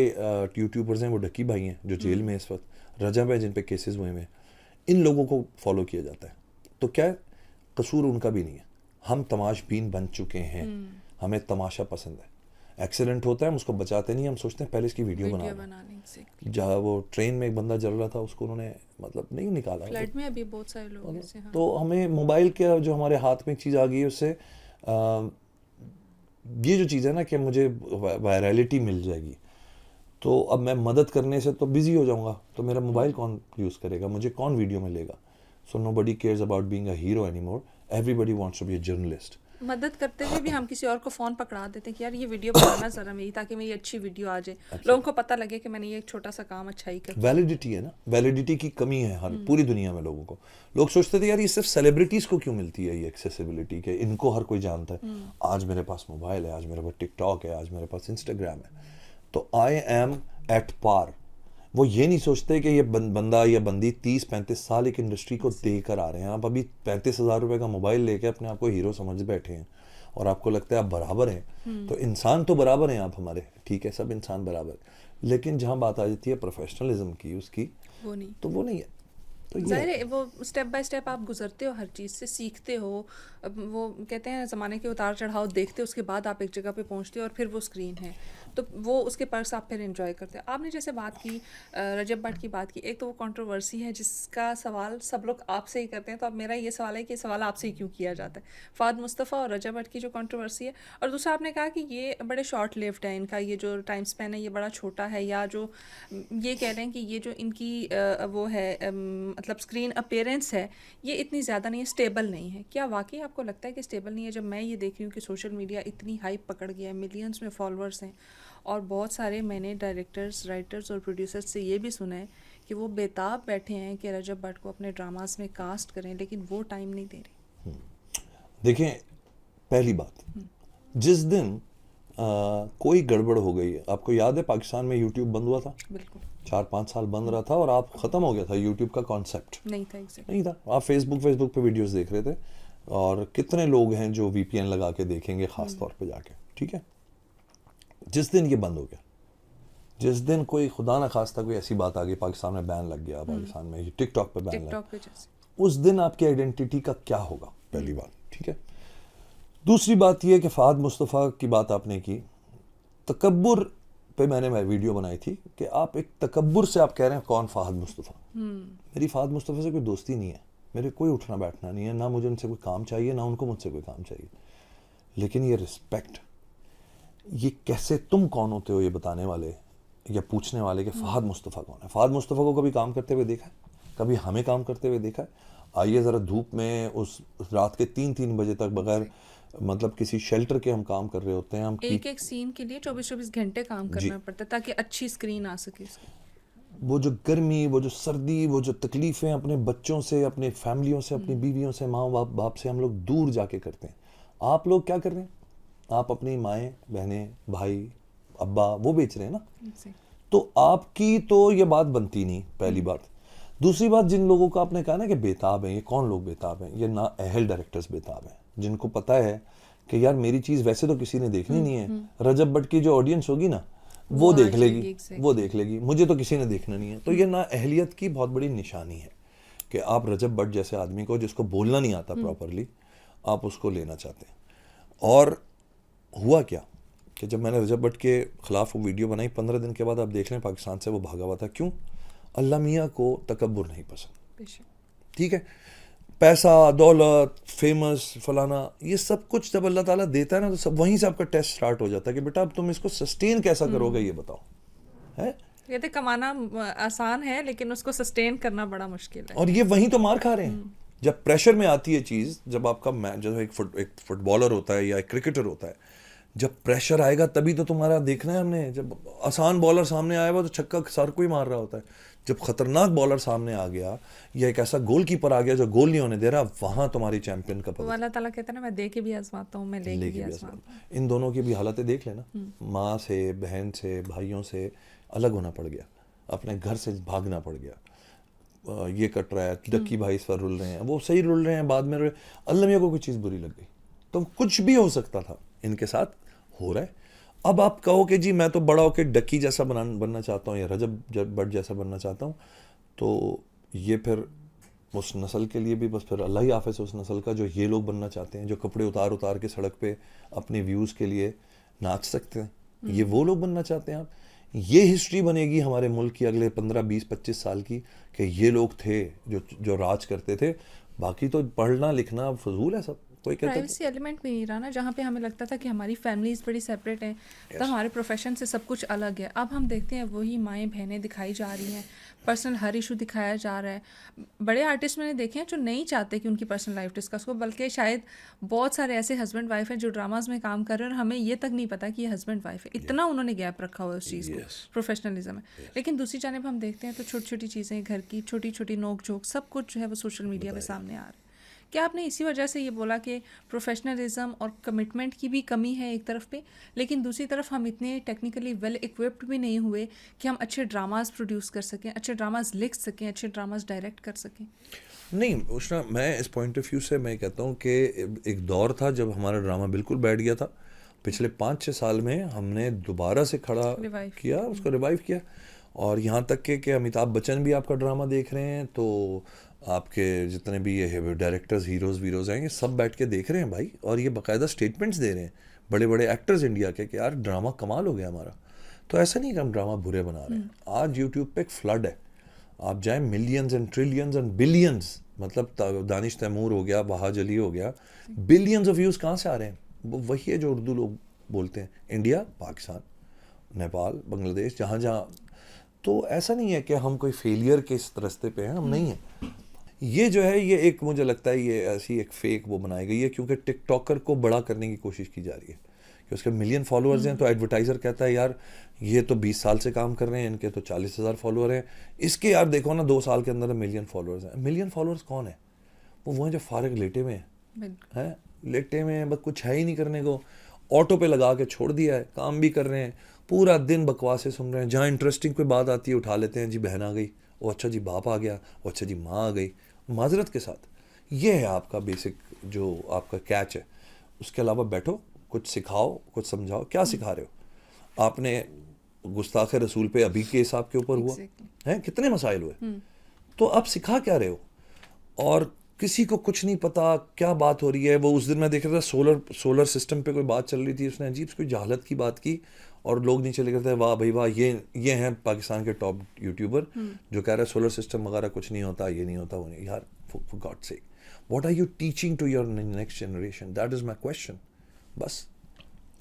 यूट्यूबर्स हैं वो ढकी भाई हैं, जो जेल में इस वक्त, रजब है जिन पे केसेस हुए हैं, इन लोगों को फॉलो किया जाता है। तो क्या है, कसूर उनका भी नहीं है। हम तमाशबीन बन चुके हैं, हमें तमाशा पसंद है। एक्सीडेंट होता है, हम उसको बचाते नहीं, हम सोचते हैं पहले इसकी वीडियो बना लें। जहाँ वो ट्रेन में एक बंदा जल रहा था, उसको उन्होंने मतलब नहीं निकाला, फ्लड में अभी बहुत सारे लोग ऐसे। हाँ। तो हमें मोबाइल के जो हमारे हाथ में चीज़ आ गई है, उससे ये जो चीज़ है ना कि मुझे वायरलिटी मिल जाएगी, तो अब मैं मदद करने से तो बिजी हो जाऊंगा, तो मेरा मोबाइल कौन यूज़ करेगा, मुझे कौन वीडियो में लेगा। So nobody cares about being a hero anymore, everybody wants to be a journalist. मदद करते हुए भी हम किसी और को फ़ोन पकड़ा देते हैं कि यार ये वीडियो बनाना ज़रा मेरी, ताकि मेरी अच्छी वीडियो आ जाए, लोगों को पता लगे कि मैंने ये एक छोटा सा काम अच्छा ही कर। वैलिडिटी है ना, वैलिडिटी की कमी है हर पूरी दुनिया में लोगों को। लोग सोचते थे यार ये सिर्फ सेलिब्रिटीज़ को क्यों मिलती है ये एक्सेसिबिलिटी, के इनको हर कोई जानता है। आज मेरे पास मोबाइल है, आज मेरे पास टिकटॉक है, आज मेरे पास इंस्टाग्राम है, तो आई एम एट पार। वो ये नहीं सोचते कि ये बंदा या बंदी 30-35 साल एक इंडस्ट्री को देकर आ रहे हैं। आप अभी 35,000 रुपये का मोबाइल लेके अपने आप को हीरो समझ बैठे हैं, और आपको लगता है आप बराबर हैं। तो इंसान तो बराबर हैं आप हमारे, ठीक है, सब इंसान बराबर, लेकिन जहाँ बात आ जाती है प्रोफेशनलिज्म की, उसकी, वो नहीं, तो वो नहीं है। तो ये ज़ाहिर है वो स्टेप बाय स्टेप आप गुजरते हो, हर चीज़ से सीखते हो। अब वो कहते हैं ज़माने के उतार चढ़ाव देखते हो, उसके बाद आप एक जगह पे पहुंचते हो और फिर वो स्क्रीन है, तो वो उसके पर्स आप फिर एंजॉय करते हो। आपने जैसे बात की रजब भट्ट की बात की, एक तो वो कंट्रोवर्सी है जिसका सवाल सब लोग आपसे ही करते हैं, तो अब मेरा ये सवाल है कि सवाल आपसे ही क्यों किया जाता है, फ़ाद मुस्तफ़ा और रजब भट्ट की जो कंट्रोवर्सी है। और दूसरा आपने कहा कि ये बड़े शॉर्ट लिव्ड है, इनका ये जो टाइम स्पेन है ये बड़ा छोटा है, या जो ये कह रहे हैं कि ये जो इनकी वो है मतलब स्क्रीन अपीयरेंस है ये इतनी ज़्यादा नहीं है, स्टेबल नहीं है। क्या वाकई आपको लगता है कि स्टेबल नहीं है? जब मैं ये देख रही हूँ कि सोशल मीडिया इतनी हाइप पकड़ गया है, मिलियंस में फॉलोअर्स हैं, और बहुत सारे मैंने डायरेक्टर्स, राइटर्स और प्रोड्यूसर्स से ये भी सुना है कि वो बेताब बैठे हैं कि रजब भट्ट को अपने ड्रामास में कास्ट करें, लेकिन वो टाइम नहीं दे रही। देखें, पहली बात, जिस दिन कोई गड़बड़ हो गई, आपको याद है पाकिस्तान में यूट्यूब बंद हुआ था, बिल्कुल 4-5 साल बंद रहा था और आप ख़त्म हो गया था यूट्यूब का कॉन्सेप्ट, नहीं था, एग्जैक्ट नहीं था। आप फेसबुक पे वीडियोस देख रहे थे, और कितने लोग हैं जो वीपीएन लगा के देखेंगे ख़ास तौर पे जाके, ठीक है। जिस दिन ये बंद हो गया, जिस दिन कोई खुदा ना खास्ता कोई ऐसी बात आ गई, पाकिस्तान में बैन लग गया, पाकिस्तान में टिकटॉक पे बैन लग टिकटॉक गया, पे जैसे उस दिन आपकी आइडेंटिटी का क्या होगा, पहली बात, ठीक है। दूसरी बात यह कि फ़ाद मुस्तफ़ा की बात आपने की, तकब्बुर पे मैंने वीडियो बनाई थी कि आप एक तकब्बुर से आप कह रहे हैं कौन फ़ाद मुस्तफ़ा। मेरी फ़ाद मुस्तफ़ा से कोई दोस्ती नहीं है, मेरे कोई उठना बैठना नहीं है, ना मुझे उनसे कोई काम चाहिए, ना उनको मुझसे कोई काम चाहिए। लेकिन ये रिस्पेक्ट, ये कैसे तुम कौन होते हो ये बताने वाले या पूछने वाले कि फ़ाद मुस्तफ़ा कौन है। फ़ाद मुस्तफ़ा को कभी काम करते हुए देखा है? कभी हमें काम करते हुए देखा है? आइए ज़रा धूप में उस रात के 3-3 बजे तक बगैर मतलब किसी शेल्टर के हम काम कर रहे होते हैं, हम एक एक सीन के लिए 24-24 घंटे काम करना पड़ता है ताकि अच्छी स्क्रीन आ सके इसकी। वो जो गर्मी, वो जो सर्दी, वो जो तकलीफ़ें अपने बच्चों से, अपने फैमिलियों से, अपनी बीवियों से, माँ बाप से हम लोग दूर जाके करते हैं। आप लोग क्या कर रहे हैं? आप अपनी माएँ, बहनें, भाई, अब्बा वो बेच रहे हैं ना। Exactly. तो आपकी तो ये बात बनती नहीं, पहली बात। दूसरी बात, जिन लोगों का आपने कहा ना कि बेताब हैं, ये कौन लोग बेताब हैं? ये ना अहल डायरेक्टर्स बेताब हैं, जिनको पता है कि यार मेरी चीज़ वैसे तो किसी ने देखनी नहीं है, रजब भट्ट की जो ऑडियंस होगी ना वो देख लेगी, वो देख लेगी, मुझे तो किसी ने देखना नहीं है। तो ये ना अहलियत की बहुत बड़ी निशानी है कि आप रजब भट्ट जैसे आदमी को, जिसको बोलना नहीं आता प्रॉपरली, आप उसको लेना चाहते हैं। और हुआ क्या कि जब मैंने रजब भट्ट के ख़िलाफ़ वो वीडियो बनाई, 15 दिन के बाद आप देख लें पाकिस्तान से वो भागा हुआ था। क्यों? अल्लाह मियाँ को तकब्बुर नहीं पसंद, ठीक है। पैसा, दौलत, फेमस, फलाना, ये सब कुछ जब अल्लाह ताला देता है ना, तो सब वहीं से आपका टेस्ट स्टार्ट हो जाता है कि बेटा अब तुम इसको सस्टेन कैसा करोगे, ये बताओ, है। ये तो कमाना आसान है लेकिन उसको सस्टेन करना बड़ा मुश्किल है। और ये वहीं तो मार खा रहे हैं। जब प्रेशर में आती है चीज़, जब आपका जब एक फुटबॉलर होता है या एक क्रिकेटर होता है, जब प्रेशर आएगा तभी तो तुम्हारा देखना है हमने। जब आसान बॉलर सामने आया हुआ तो छक्का सर को ही मार रहा होता है। जब खतरनाक बॉलर सामने आ गया या एक ऐसा गोलकीपर आ गया जो गोल नहीं होने दे रहा, वहां तुम्हारी चैंपियन का वो अल्लाह ताला कहता है ना, मैं दे के भी आजमाता हूँ, मैं लेके भी आजमाता हूँ। इन दोनों की भी हालतें देख लेना, माँ से, बहन से, भाइयों से अलग होना पड़ गया, अपने घर से भागना पड़ गया। ये कट रहा है, डक्की भाई इस पर रुल रहे हैं, वो सही रुल रहे हैं, बाद में अल्लाह मियाँ को कोई चीज़ बुरी लग गई, तो कुछ भी हो सकता था, इनके साथ हो रहा है। अब आप कहो कि जी मैं तो बड़ा होकर डक्की जैसा बनना चाहता हूँ या रजब भट्ट जैसा बनना चाहता हूँ, तो ये फिर उस नस्ल के लिए भी बस फिर अल्लाह ही हाफ़िज़ उस नस्ल का, जो ये लोग बनना चाहते हैं, जो कपड़े उतार उतार के सड़क पे अपने व्यूज़ के लिए नाच सकते हैं, ये वो लोग बनना चाहते हैं आप। ये हिस्ट्री बनेगी हमारे मुल्क की अगले 15, 20, 25 साल की कि ये लोग थे जो राज करते थे। बाकी तो पढ़ना लिखना फजूल है सब। कोई कहता प्राइवेसी एलिमेंट भी नहीं रहा ना, जहाँ पे हमें लगता था कि हमारी फैमिलीज बड़ी सेपरेट हैं, तो हमारे प्रोफेशन से सब कुछ अलग है। अब हम देखते हैं वही माएँ बहनें दिखाई जा रही हैं, पर्सनल हर इशू दिखाया जा रहा है। बड़े आर्टिस्ट मैंने देखे हैं जो नहीं चाहते कि उनकी पर्सनल लाइफ डिस्कस हो, बल्कि शायद बहुत सारे ऐसे हस्बैंड वाइफ हैं जो ड्रामाज में काम कर रहे हैं और हमें ये तक नहीं पता कि ये हस्बैंड वाइफ है, इतना उन्होंने गैप रखा हुआ है उस चीज़ को, प्रोफेशनलिज्म है। लेकिन दूसरी जानिब हम देखते हैं तो छोटी छोटी चीज़ें, घर की छोटी छोटी नोक झोंक, सब कुछ जो है वो सोशल मीडिया पे सामने आ रहा है। क्या आपने इसी वजह से ये बोला कि प्रोफेशनलिज्म और कमिटमेंट की भी कमी है एक तरफ पे, लेकिन दूसरी तरफ हम इतने टेक्निकली वेल इक्विप्ड भी नहीं हुए कि हम अच्छे ड्रामास प्रोड्यूस कर सकें, अच्छे ड्रामास लिख सकें, अच्छे ड्रामास डायरेक्ट कर सकें? नहीं उष्णा, मैं इस पॉइंट ऑफ व्यू से मैं कहता हूँ कि एक दौर था जब हमारा ड्रामा बिल्कुल बैठ गया था। पिछले 5-6 साल में हमने दोबारा से खड़ा किया, उसको रिवाइव किया, और यहाँ तक कि अमिताभ बच्चन भी आपका ड्रामा देख रहे हैं, तो आपके जितने भी ये डायरेक्टर्स हीरोज़ वीरोज़ हैं ये सब बैठ के देख रहे हैं भाई, और ये बाकायदा स्टेटमेंट्स दे रहे हैं बड़े बड़े एक्टर्स इंडिया के कि यार ड्रामा कमाल हो गया हमारा। तो ऐसा नहीं कि हम ड्रामा बुरे बना रहे हैं। आज यूट्यूब पे एक फ्लड है, आप जाएं millions and trillions and billions, मतलब दानिश तैमूर हो गया, बहाज अली हो गया, बिलियंस ऑफ व्यूज़ कहाँ से आ रहे हैं? वो वही है जो उर्दू लोग बोलते हैं, इंडिया, पाकिस्तान, नेपाल, बांग्लादेश, जहाँ जहाँ। तो ऐसा नहीं है कि हम कोई फेलियर के इस रास्ते पे हैं, हम नहीं हैं। ये जो है ये एक, मुझे लगता है ये ऐसी एक फेक वो बनाई गई है, क्योंकि टिकटॉकर को बड़ा करने की कोशिश की जा रही है कि उसके मिलियन फॉलोअर्स हैं, तो एडवर्टाइज़र कहता है यार ये तो 20 साल से काम कर रहे हैं, इनके तो 40,000 फॉलोअर हैं, इसके यार देखो ना 2 साल के अंदर मिलियन फॉलोअर्स हैं। मिलियन फॉलोअर्स कौन है? वो हैं जो फारिग लेटे हुए हैं, लेटे हुए हैं, बस कुछ है ही नहीं करने को, ऑटो पे लगा के छोड़ दिया है, काम भी कर रहे हैं, पूरा दिन बकवासें सुन रहे हैं, जहाँ इंटरेस्टिंग कोई बात आती है उठा लेते हैं, जी बहन आ गई, वो अच्छा जी बाप आ गया, वो अच्छा जी माँ आ गई, माजरत के साथ। ये है आपका बेसिक जो आपका कैच है। उसके अलावा बैठो, कुछ सिखाओ, कुछ समझाओ। क्या सिखा रहे हो? आपने गुस्ताखे रसूल पे अभी केस आपके ऊपर हुआ है, कितने मसाइल हुए, तो आप सिखा क्या रहे हो? और किसी को कुछ नहीं पता क्या बात हो रही है। वो उस दिन मैं देख रहा था सोलर सिस्टम पे कोई बात चल रही थी, उसने अजीब कोई जहालत की बात की, और लोग नीचे लिख रहे थे वाह भाई वाह, ये हैं पाकिस्तान के टॉप यूट्यूबर जो कह रहे हैं सोलर सिस्टम वगैरह कुछ नहीं होता, ये नहीं होता, वो नहीं। यार for God sake, what are you teaching to your next generation? That is my question. बस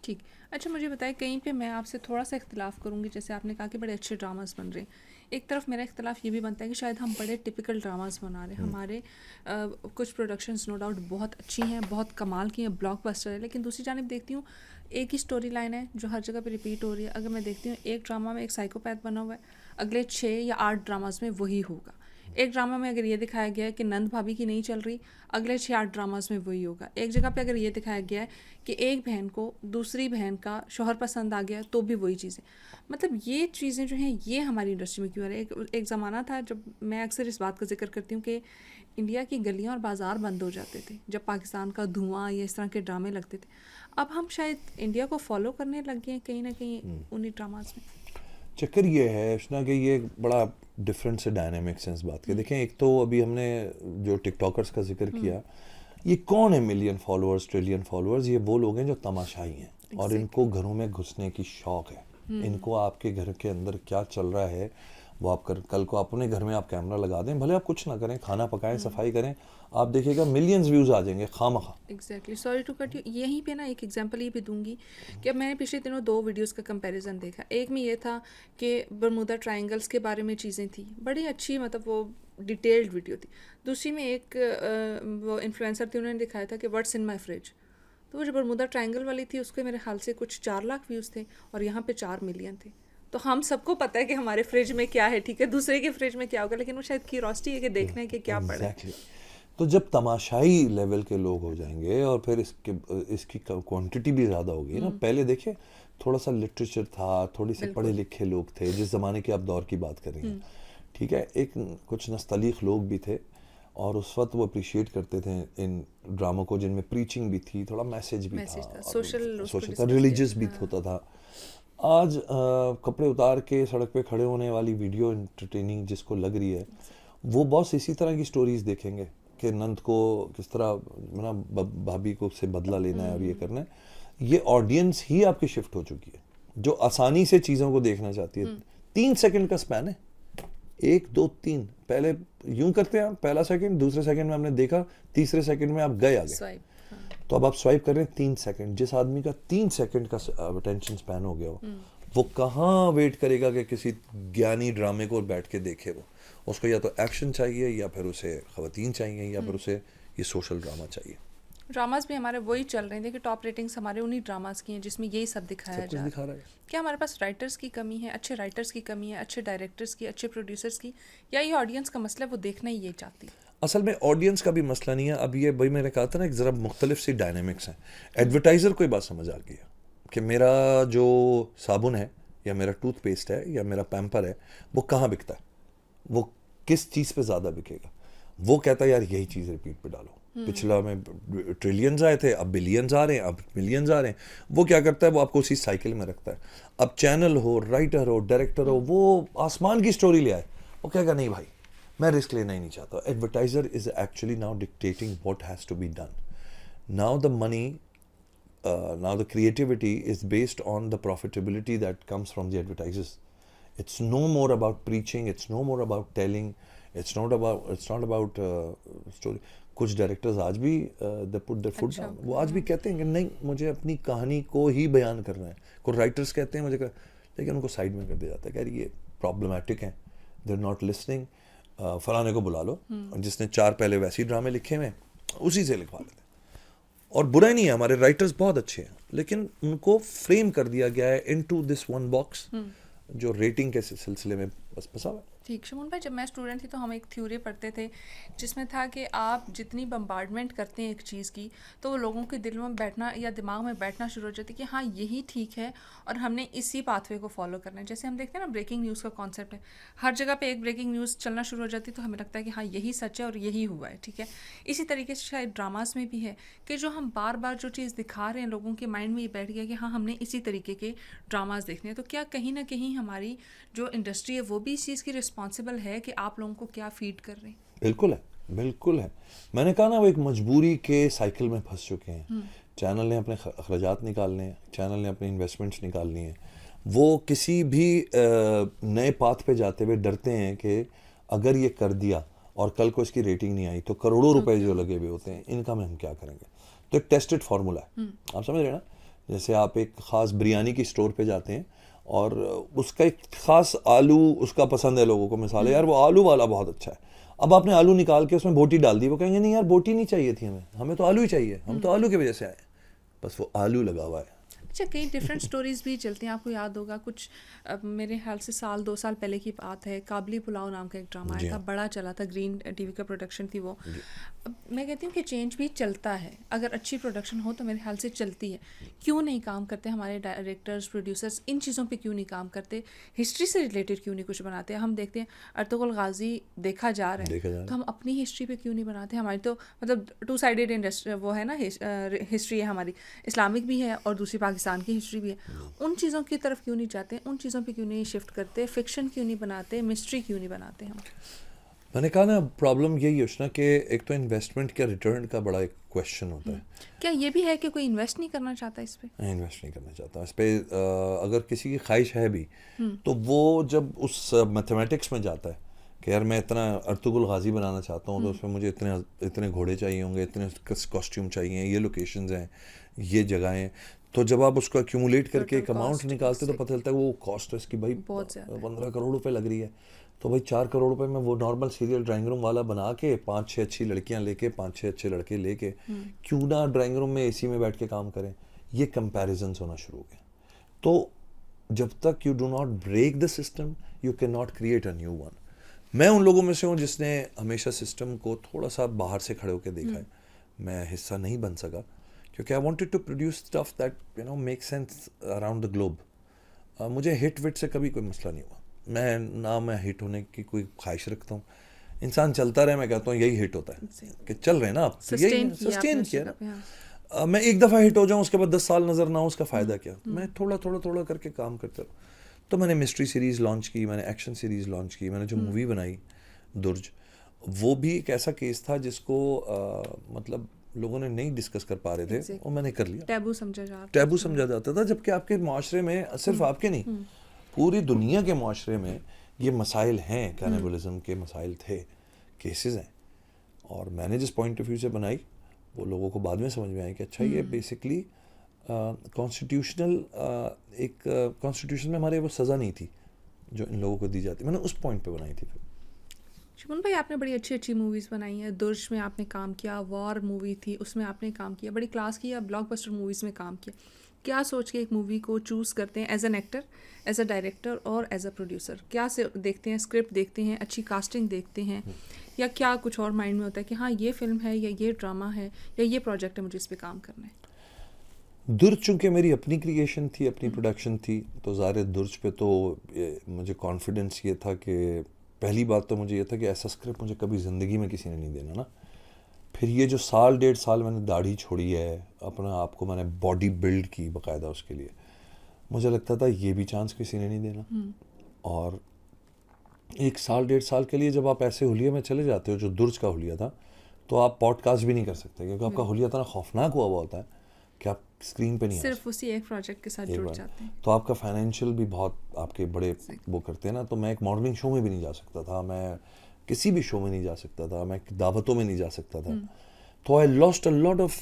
ठीक। अच्छा मुझे बताएं, कहीं पे मैं आपसे थोड़ा सा इख्तिलाफ़ करूँगी। जैसे आपने कहा कि बड़े अच्छे ड्रामास बन रहे हैं, एक तरफ मेरा इख्तिलाफ़ ये भी बनता है कि शायद हम बड़े टिपिकल ड्रामास बना रहे हैं। हमारे कुछ प्रोडक्शंस नो डाउट बहुत अच्छी हैं, बहुत कमाल की हैं, ब्लॉकबस्टर है, लेकिन दूसरी जानिब देखती हूँ एक ही स्टोरी लाइन है जो हर जगह पे रिपीट हो रही है। अगर मैं देखती हूँ एक ड्रामा में एक साइकोपैथ बना हुआ है, अगले 6 या 8 ड्रामास में वही होगा। एक ड्रामा में अगर ये दिखाया गया है कि नंद भाभी की नहीं चल रही, अगले 6-8 ड्रामास में वही होगा। एक जगह पे अगर ये दिखाया गया है कि एक बहन को दूसरी बहन का शौहर पसंद आ गया, तो भी वही चीज़ें। मतलब ये चीज़ें जो हैं ये हमारी इंडस्ट्री में क्यों आ रही है? एक ज़माना था जब मैं अक्सर इस बात का जिक्र करती हूँ कि इंडिया की गलियाँ और बाज़ार बंद हो जाते थे जब पाकिस्तान का धुआं या इस तरह के ड्रामे लगते थे। अब हम शायद इंडिया को फॉलो करने लग गए हैं कहीं ना कहीं उन्हीं ड्रामाज में। चक्कर ये है अर्चना कि ये बड़ा डिफरेंट से डायनामिक्स हैं इस बात के। देखें, एक तो अभी हमने जो टिकटॉकर्स का जिक्र किया, ये कौन है मिलियन फॉलोअर्स, ट्रिलियन फॉलोअर्स? ये वो लोग हैं जो तमाशाई हैं और इनको घरों में घुसने की शौक है। इनको आपके घर के अंदर क्या चल रहा है वो आप कल को अपने घर में आप कैमरा लगा दें, भले आप कुछ ना करें, खाना पकाएं, सफाई करें, आप देखिएगा मिलियंस व्यूज़ आ जाएंगे खामखा। Exactly, sorry to cut you, यहीं पे ना एक एग्जांपल ये भी दूंगी कि अब मैंने पिछले दिनों 2 वीडियोस का कंपैरिजन देखा। एक में ये था कि बरमूदा ट्रायंगल्स के बारे में चीज़ें थी, बड़ी अच्छी, मतलब वो डिटेल्ड वीडियो थी। दूसरी में एक वो इन्फ्लुएंसर थी, उन्होंने दिखाया था कि व्हाट्स इन माई फ्रिज। तो वो जो बरमूदा ट्रायंगल वाली थी उसके मेरे ख्याल से कुछ 4 लाख व्यूज़ थे और यहाँ पे 4 मिलियन थे। तो हम सबको पता है कि हमारे फ्रिज में क्या है, ठीक है, दूसरे के फ्रिज में क्या होगा, लेकिन वो शायद क्यूरियोसिटी है कि देखना है कि क्या पड़ा है। तो जब तमाशाई लेवल के लोग हो जाएंगे और फिर इसकी क्वांटिटी भी ज़्यादा होगी ना। पहले देखिए थोड़ा सा लिटरेचर था, थोड़ी से पढ़े लिखे लोग थे, जिस ज़माने के आप दौर की बात कर रही हैं, ठीक है, एक कुछ नस्तलीक लोग भी थे और उस वक्त वो अप्रिशिएट करते थे इन ड्रामों को जिनमें प्रीचिंग भी थी, थोड़ा मैसेज भी था, सोशल था, रिलीजियस भी होता था। आज कपड़े उतार के सड़क पे खड़े होने वाली वीडियो एंटरटेनिंग जिसको लग रही है, वो बॉस इसी तरह की स्टोरीज देखेंगे कि नंद को किस तरह ना भाभी को से बदला लेना है और ये करना है। ये ऑडियंस ही आपकी शिफ्ट हो चुकी है जो आसानी से चीज़ों को देखना चाहती है। 3 सेकंड का स्पैन है, 1 2 3, पहले यूं करते हैं, पहला सेकंड, दूसरे सेकंड में हमने देखा, तीसरे सेकंड में आप गए आगे, तो अब आप स्वाइप कर रहे हैं 3 सेकंड। जिस आदमी का 3 सेकंड का अटेंशन स्पैन हो गया हो, वो कहाँ वेट करेगा कि किसी ज्ञानी ड्रामे को बैठ के देखे? वो उसको या तो एक्शन चाहिए, या फिर उसे खवातीन चाहिए, या फिर उसे ये सोशल ड्रामा चाहिए। ड्रामास भी हमारे वही चल रहे हैं, देखिए टॉप रेटिंग्स हमारे उन्हीं ड्रामास की हैं जिसमें यही सब दिखाया जा रहा है। क्या हमारे पास राइटर्स की कमी है, अच्छे राइटर्स की कमी है, अच्छे डायरेक्टर्स की, अच्छे प्रोड्यूसर्स की, या ये ऑडियंस का मसला है, वो देखना ही ये चाहती है? असल में ऑडियंस का भी मसला नहीं है। अब ये भाई मैंने कहा था ना, एक ज़रा मुख्तलिफ सी डायनेमिक्स हैं। एडवर्टाइज़र को ये बात समझ आ गई है कि मेरा जो साबुन है या मेरा टूथपेस्ट है या मेरा पैम्पर है वो कहाँ बिकता है, वो किस चीज़ पे ज़्यादा बिकेगा। वो कहता है यार यही चीज़ रिपीट पे डालो, पिछला में ट्रिलियंस आए थे, अब बिलियंस आ रहे हैं, अब मिलियंस आ रहे हैं। वो क्या करता है, वो आपको उसी साइकिल में रखता है। अब चैनल हो, राइटर हो, डायरेक्टर हो, वो आसमान की स्टोरी ले आए, वो कहेगा नहीं भाई मैं रिस्क लेना ही नहीं चाहता। Advertiser is actually now dictating what has to be done. Now the money now the creativity is based on the profitability that comes from the advertisers. It's no more about preaching, it's no more about telling, it's not about story. कुछ डायरेक्टर्स आज भी they put their foot down, वो आज भी कहते हैं कि नहीं मुझे अपनी कहानी को ही बयान करना है। कुछ राइटर्स कहते हैं लेकिन उनको साइड में कर दिया जाता है, कह रही ये प्रॉब्लमेटिक है, दे आर नॉट लिसनिंग, फलाने को बुला लो, जिसने 4 पहले वैसे ही ड्रामे लिखे हुए उसी से लिखवा लेते। और बुरा ही नहीं है, हमारे राइटर्स बहुत अच्छे हैं, लेकिन उनको फ्रेम कर दिया गया है इनटू दिस वन बॉक्स जो रेटिंग के सिलसिले में बस फंसा हुआ है। ठीक। शमून भाई, जब मैं स्टूडेंट थी तो हम एक थ्योरी पढ़ते थे जिसमें था कि आप जितनी बम्बार्डमेंट करते हैं एक चीज़ की तो वो लोगों के दिल में बैठना या दिमाग में बैठना शुरू हो जाती है कि हाँ यही ठीक है और हमने इसी पाथवे को फॉलो करना है। जैसे हम देखते हैं ना, ब्रेकिंग न्यूज़ का कॉन्सेप्ट है, हर जगह पे एक ब्रेकिंग न्यूज़ चलना शुरू हो जाती है तो हमें लगता है कि हाँ यही सच है और यही हुआ है, ठीक है। इसी तरीके से शायद ड्रामास में भी है कि जो हम बार बार जो चीज़ दिखा रहे हैं लोगों के माइंड में ये बैठ गया कि हाँ हमने इसी तरीके के ड्रामास देखने हैं। तो क्या कहीं ना कहीं हमारी जो इंडस्ट्री है वो भी इस चीज़ की रिस्पॉन्सिबल है कि आप लोगों को क्या फीड कर रहे हैं? बिल्कुल है, बिल्कुल है। मैंने कहा ना वो एक मजबूरी के साइकिल में फंस चुके हैं। चैनल ने अपने अखराजात निकालने हैं, चैनल ने अपनी इन्वेस्टमेंट्स निकालनी है। वो किसी भी नए पाथ पे जाते हुए डरते हैं कि अगर ये कर दिया और कल को इसकी रेटिंग नहीं आई तो करोड़ों रुपए जो लगे हुए होते हैं इनका में हम क्या करेंगे। तो एक टेस्टेड फार्मूला है, आप समझ रहे हैं ना। जैसे आप एक ख़ास बिरयानी की स्टोर पे जाते हैं और उसका एक ख़ास आलू उसका पसंद है लोगों को, मिसाल है यार वो आलू वाला बहुत अच्छा है। अब आपने आलू निकाल के उसमें बोटी डाल दी, वो कहेंगे नहीं यार बोटी नहीं चाहिए थी हमें तो आलू ही चाहिए, हम तो आलू की वजह से आए। बस वो आलू लगा हुआ है। अच्छा, कई डिफरेंट स्टोरीज भी चलती हैं, आपको याद होगा कुछ मेरे ख्याल से 1-2 साल पहले की बात है, काबली पुलाव नाम का एक ड्रामा आया था, बड़ा चला था, ग्रीन टीवी का प्रोडक्शन थी वो। अब मैं कहती हूँ कि चेंज भी चलता है, अगर अच्छी प्रोडक्शन हो तो मेरे ख्याल से चलती है। क्यों नहीं काम करते हमारे डायरेक्टर्स, प्रोड्यूसर्स, इन चीज़ों पे क्यों नहीं काम करते? हिस्ट्री से रिलेटेड क्यों नहीं कुछ बनाते? हम देखते हैं अर्तुगरुल गाजी देखा जा रहा है तो हम अपनी हिस्ट्री पे क्यों नहीं बनाते? हमारी तो मतलब 2 साइडेड इंडस्ट्री वो है ना, हिस्ट्री है हमारी, इस्लामिक भी है और दूसरी पाकिस्तान की हिस्ट्री भी है। उन चीज़ों की तरफ क्यों नहीं जाते? उन चीज़ों पे क्यों नहीं शिफ्ट करते? फिक्शन क्यों नहीं बनाते? मिस्ट्री क्यों नहीं बनाते हम? मैंने कहा ना प्रॉब्लम यही है ना कि एक तो इन्वेस्टमेंट का रिटर्न का बड़ा एक क्वेश्चन होता है। क्या ये भी है कि कोई इन्वेस्ट नहीं करना चाहता इस पे? इन्वेस्ट नहीं करना चाहता इस पे। अगर किसी की ख्वाहिश है भी तो वो जब उस मैथमेटिक्स में जाता है कि यार मैं इतना अर्तुगरुल गाजी बनाना चाहता हूँ तो उसमें मुझे इतने घोड़े चाहिए होंगे, इतने कॉस्ट्यूम चाहिए, ये लोकेशंस हैं, ये जगहें। तो जब आप उसको एक्यूमुलेट करके एक अमाउंट निकालते तो पता चलता है वो कॉस्ट इसकी भाई 15 करोड़ रुपए लग रही है। तो भाई 4 करोड़ रुपए में वो नॉर्मल सीरियल ड्राइंग रूम वाला बना के 5-6 अच्छी लड़कियां लेके 5-6 अच्छे लड़के लेके क्यों ना ड्राइंग रूम में एसी में बैठ के काम करें। ये कंपैरिजन्स होना शुरू हो गए। तो जब तक you do not break the system you can not create a new one. मैं उन लोगों में से हूँ जिसने हमेशा सिस्टम को थोड़ा सा बाहर से खड़े होकर देखा है। मैं हिस्सा नहीं बन सका क्योंकि I wanted to produce stuff that you know make sense around the globe. मुझे हिट विट से कभी कोई मसला नहीं हुआ। मैं हिट होने की कोई ख्वाहिश रखता हूँ। इंसान चलता रहे, मैं कहता हूँ यही हिट होता है कि चल रहे ना आप, यही सस्टेन किया ना। मैं एक दफ़ा हिट हो जाऊँ उसके बाद 10 साल नज़र ना हो, उसका फ़ायदा क्या? मैं थोड़ा करके काम करता रहूँ। तो मैंने मिस्ट्री सीरीज़ लॉन्च की, मैंने एक्शन सीरीज़ लॉन्च की, मैंने जो मूवी बनाई दुर्ज, वो भी एक ऐसा केस था जिसको मतलब लोगों ने नहीं डिस्कस कर पा रहे थे और मैंने कर लिया। टैबू समझा जाता था, जबकि आपके माशरे में सिर्फ आपके नहीं पूरी दुनिया के माशरे में ये मसाइल हैं, कैनिबलिज्म के मसाइल थे, केसेस हैं। और मैंने जिस पॉइंट ऑफ व्यू से बनाई वो लोगों को बाद में समझ में आया कि अच्छा ये बेसिकली कॉन्स्टिट्यूशनल एक कॉन्स्टिट्यूशन में हमारे वो सज़ा नहीं थी जो इन लोगों को दी जाती। मैंने उस पॉइंट पे बनाई थी। फिर शुमन भाई, आपने बड़ी अच्छी मूवीज़ बनाई हैं। दुर्ज में आपने काम किया, वॉर मूवी थी उसमें आपने काम किया, बड़ी क्लास की या ब्लॉकबस्टर मूवीज़ में काम किया। क्या सोच के एक मूवी को चूज़ करते हैं as an actor, as a director और एज अ प्रोड्यूसर? क्या से देखते हैं? स्क्रिप्ट देखते हैं, अच्छी कास्टिंग देखते हैं, या क्या कुछ और माइंड में होता है कि हाँ ये फिल्म है या ये ड्रामा है या ये प्रोजेक्ट है, मुझे इस पर काम करना है? दुर्ज चूँकि मेरी अपनी क्रिएशन थी, अपनी प्रोडक्शन थी, तो ज़ाहिर दुर्ज पे तो मुझे कॉन्फिडेंस ये था कि पहली बात तो मुझे ये था कि ऐसा स्क्रिप्ट मुझे कभी ज़िंदगी में किसी ने नहीं देना ना। फिर ये जो साल 1.5 साल मैंने दाढ़ी छोड़ी है, अपना आप को मैंने बॉडी बिल्ड की बाकायदा उसके लिए, मुझे लगता था ये भी चांस किसी ने नहीं देना। और 1 साल 1.5 साल के लिए जब आप ऐसे हुलिये में चले जाते हो जो दुर्ज का हुलिया था, तो आप पॉडकास्ट भी नहीं कर सकते क्योंकि आपका हुलिया इतना खौफनाक हुआ होता है कि आप स्क्रीन पे नहीं आ सिर्फ उसी एक प्रोजेक्ट के साथ सकते। जुड़ जाते हैं। तो आपका फाइनेंशियल भी बहुत आपके बड़े वो करते हैं ना। तो मैं एक मॉडलिंग शो में भी नहीं जा सकता था, मैं किसी भी शो में नहीं जा सकता था, मैं दावतों में नहीं जा सकता था। तो I lost a lot of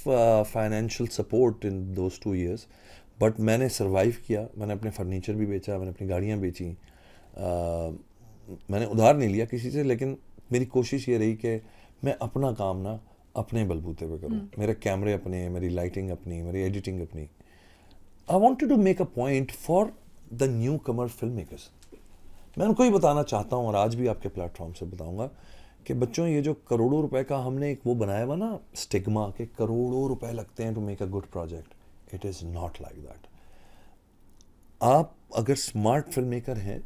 financial support in those 2 years, but मैंने सर्वाइव किया। मैंने अपने फर्नीचर भी बेचा, मैंने अपनी गाड़ियाँ बेची, मैंने उधार नहीं लिया किसी से, लेकिन मेरी कोशिश ये रही कि मैं अपना काम ना अपने बलबूते पे करूँ। मेरे कैमरे अपने, मेरी लाइटिंग अपनी, मेरी एडिटिंग अपनी। I wanted to make a point for the new comer film makers. मैं उनको ही बताना चाहता हूँ और आज भी आपके प्लेटफॉर्म से बताऊँगा कि बच्चों, ये जो करोड़ों रुपए का हमने एक वो बनाया हुआ ना स्टिग्मा के करोड़ों रुपए लगते हैं to make a good project, it is not like that. आप अगर स्मार्ट फिल्म मेकर हैं,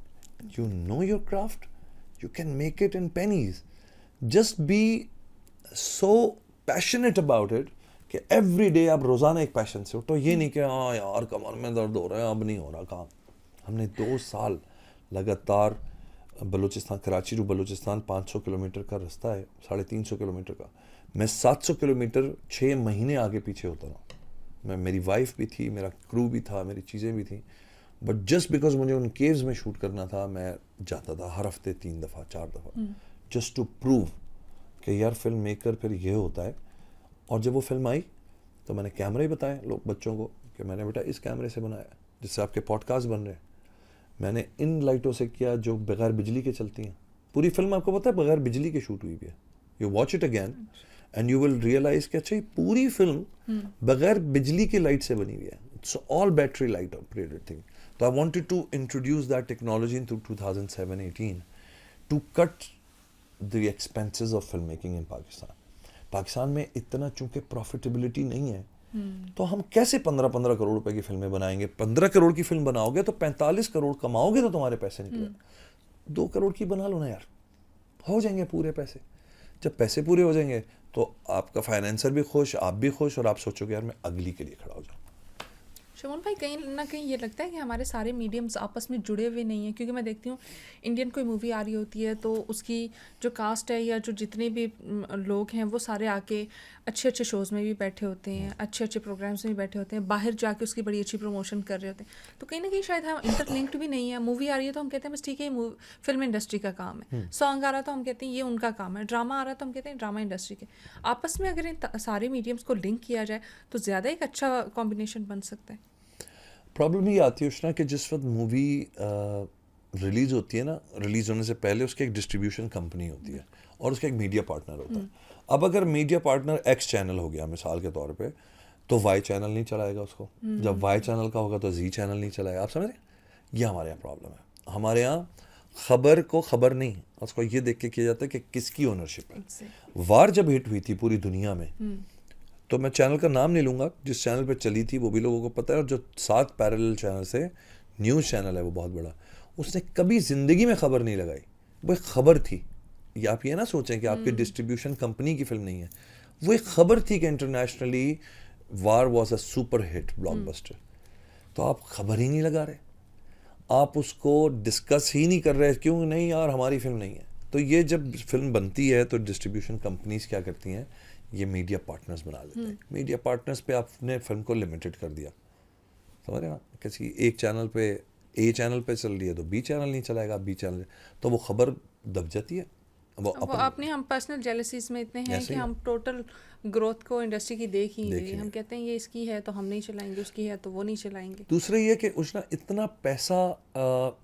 you know your craft, you can make it in pennies. Just be so passionate about it कि every day आप रोज़ाना एक पैशन से उठो। ये नहीं कि हाँ यार कमर में दर्द हो रहा है अब नहीं हो रहा काम। हमने 2 साल लगातार बलूचिस्तान, कराची टू बलूचिस्तान 500 किलोमीटर का रास्ता है, 350 किलोमीटर का। मैं 700 किलोमीटर 6 महीने आगे पीछे होता रहा। मेरी वाइफ भी थी, मेरा क्रू भी था, मेरी चीज़ें भी थी, बट जस्ट बिकॉज मुझे उन केव्स में शूट करना था, मैं जाता था हर हफ्ते 3 दफ़ा 4 दफ़ा, जस्ट टू प्रूव कि यार फिल्म मेकर फिर ये होता है। और जब वो फिल्म आई तो मैंने कैमरे ही बताए लोग बच्चों को कि मैंने बेटा इस कैमरे से बनाया जिससे आपके पॉडकास्ट बन रहे हैं, मैंने इन लाइटों से किया जो बगैर बिजली के चलती हैं। पूरी फिल्म आपको पता है बगैर बिजली के शूट हुई भी है। You watch it again and you will realise कि अच्छा ये पूरी फिल्म बगैर बिजली की लाइट से बनी हुई है। It's all battery light operated thing. So I wanted to introduce that technology in 2007-18 to cut the expenses of filmmaking in Pakistan. Pakistan में इतना चूंकि प्रॉफिटेबिलिटी नहीं है, तो हम कैसे 15-15 करोड़ रुपए की फिल्में बनाएंगे। 15 करोड़ की फिल्म बनाओगे तो 45 करोड़ कमाओगे तो तुम्हारे पैसे निकले। 2 करोड़ की बना लो ना यार, हो जाएंगे पूरे पैसे। जब पैसे पूरे हो जाएंगे तो आपका फाइनेंसर भी खुश, आप भी खुश, और आप सोचोगे यार मैं अगली के लिए खड़ा हो जाऊँ। शमून भाई, कहीं ना कहीं ये लगता है कि हमारे सारे मीडियम्स आपस में जुड़े हुए नहीं हैं, क्योंकि मैं देखती हूँ इंडियन कोई मूवी आ रही होती है तो उसकी जो कास्ट है या जो जितने भी लोग हैं वो सारे आके अच्छे अच्छे शोज़ में भी बैठे होते हैं, अच्छे अच्छे प्रोग्राम्स में भी बैठे होते हैं, बाहर जाके उसकी बड़ी अच्छी प्रमोशन कर रहे होते हैं। तो कहीं ना कहीं शायद हम इंटरलिंक्ड भी नहीं है। मूवी आ रही है तो हम कहते हैं बस ठीक है ये फिल्म इंडस्ट्री का काम है, सॉन्ग आ रहा तो हम कहते हैं ये उनका काम है, ड्रामा आ रहा तो हम कहते हैं ड्रामा इंडस्ट्री के। आपस में अगर इन सारे मीडियम्स को लिंक किया जाए तो ज़्यादा एक अच्छा कॉम्बिनेशन बन सकता है। प्रॉब्लम ये आती है उष्णा कि जिस वक्त मूवी रिलीज़ होती है ना, रिलीज़ होने से पहले उसकी एक डिस्ट्रीब्यूशन कंपनी होती है और उसका एक मीडिया पार्टनर होता है। अब अगर मीडिया पार्टनर एक्स चैनल हो गया मिसाल के तौर पे, तो वाई चैनल नहीं चलाएगा उसको। जब वाई चैनल का होगा तो जी चैनल नहीं चलाएगा। आप समझ रहे हैं? ये हमारे यहाँ प्रॉब्लम है। हमारे यहाँ खबर को खबर नहीं, उसको ये देख के किया जाता है कि किसकी ओनरशिप है। वार जब हिट हुई थी पूरी दुनिया में, तो मैं चैनल का नाम नहीं लूँगा, जिस चैनल पे चली थी वो भी लोगों को पता है, और जो 7 पैरेलल चैनल से न्यूज़ चैनल है वो बहुत बड़ा, उसने कभी ज़िंदगी में खबर नहीं लगाई। वो एक खबर थी। ये आप ये ना सोचें कि आपकी डिस्ट्रीब्यूशन कंपनी की फिल्म नहीं है, वो एक खबर थी कि internationally war was a super hit blockbuster. तो आप खबर ही नहीं लगा रहे, आप उसको डिस्कस ही नहीं कर रहे, क्यों नहीं यार हमारी फिल्म नहीं है। तो ये जब फिल्म बनती है तो डिस्ट्रीब्यूशन कंपनीज क्या करती हैं, ये मीडिया पार्टनर्स बना लेते हैं। मीडिया पार्टनर्स पे आपने फिल्म को लिमिटेड कर दिया, समझ रहे ना, किसी एक चैनल पे ए चैनल पे चल रही है तो बी चैनल नहीं चलाएगा, बी चैनल तो वो खबर दब जाती है। वो अपने हम पर्सनल जेलसीज में इतने हैं कि हम टोटल ग्रोथ को इंडस्ट्री की देख ही नहीं रहे। हम कहते हैं ये इसकी है तो हम नहीं चलाएंगे, उसकी है तो वो नहीं चलाएंगे। दूसरा ये कि उतना इतना पैसा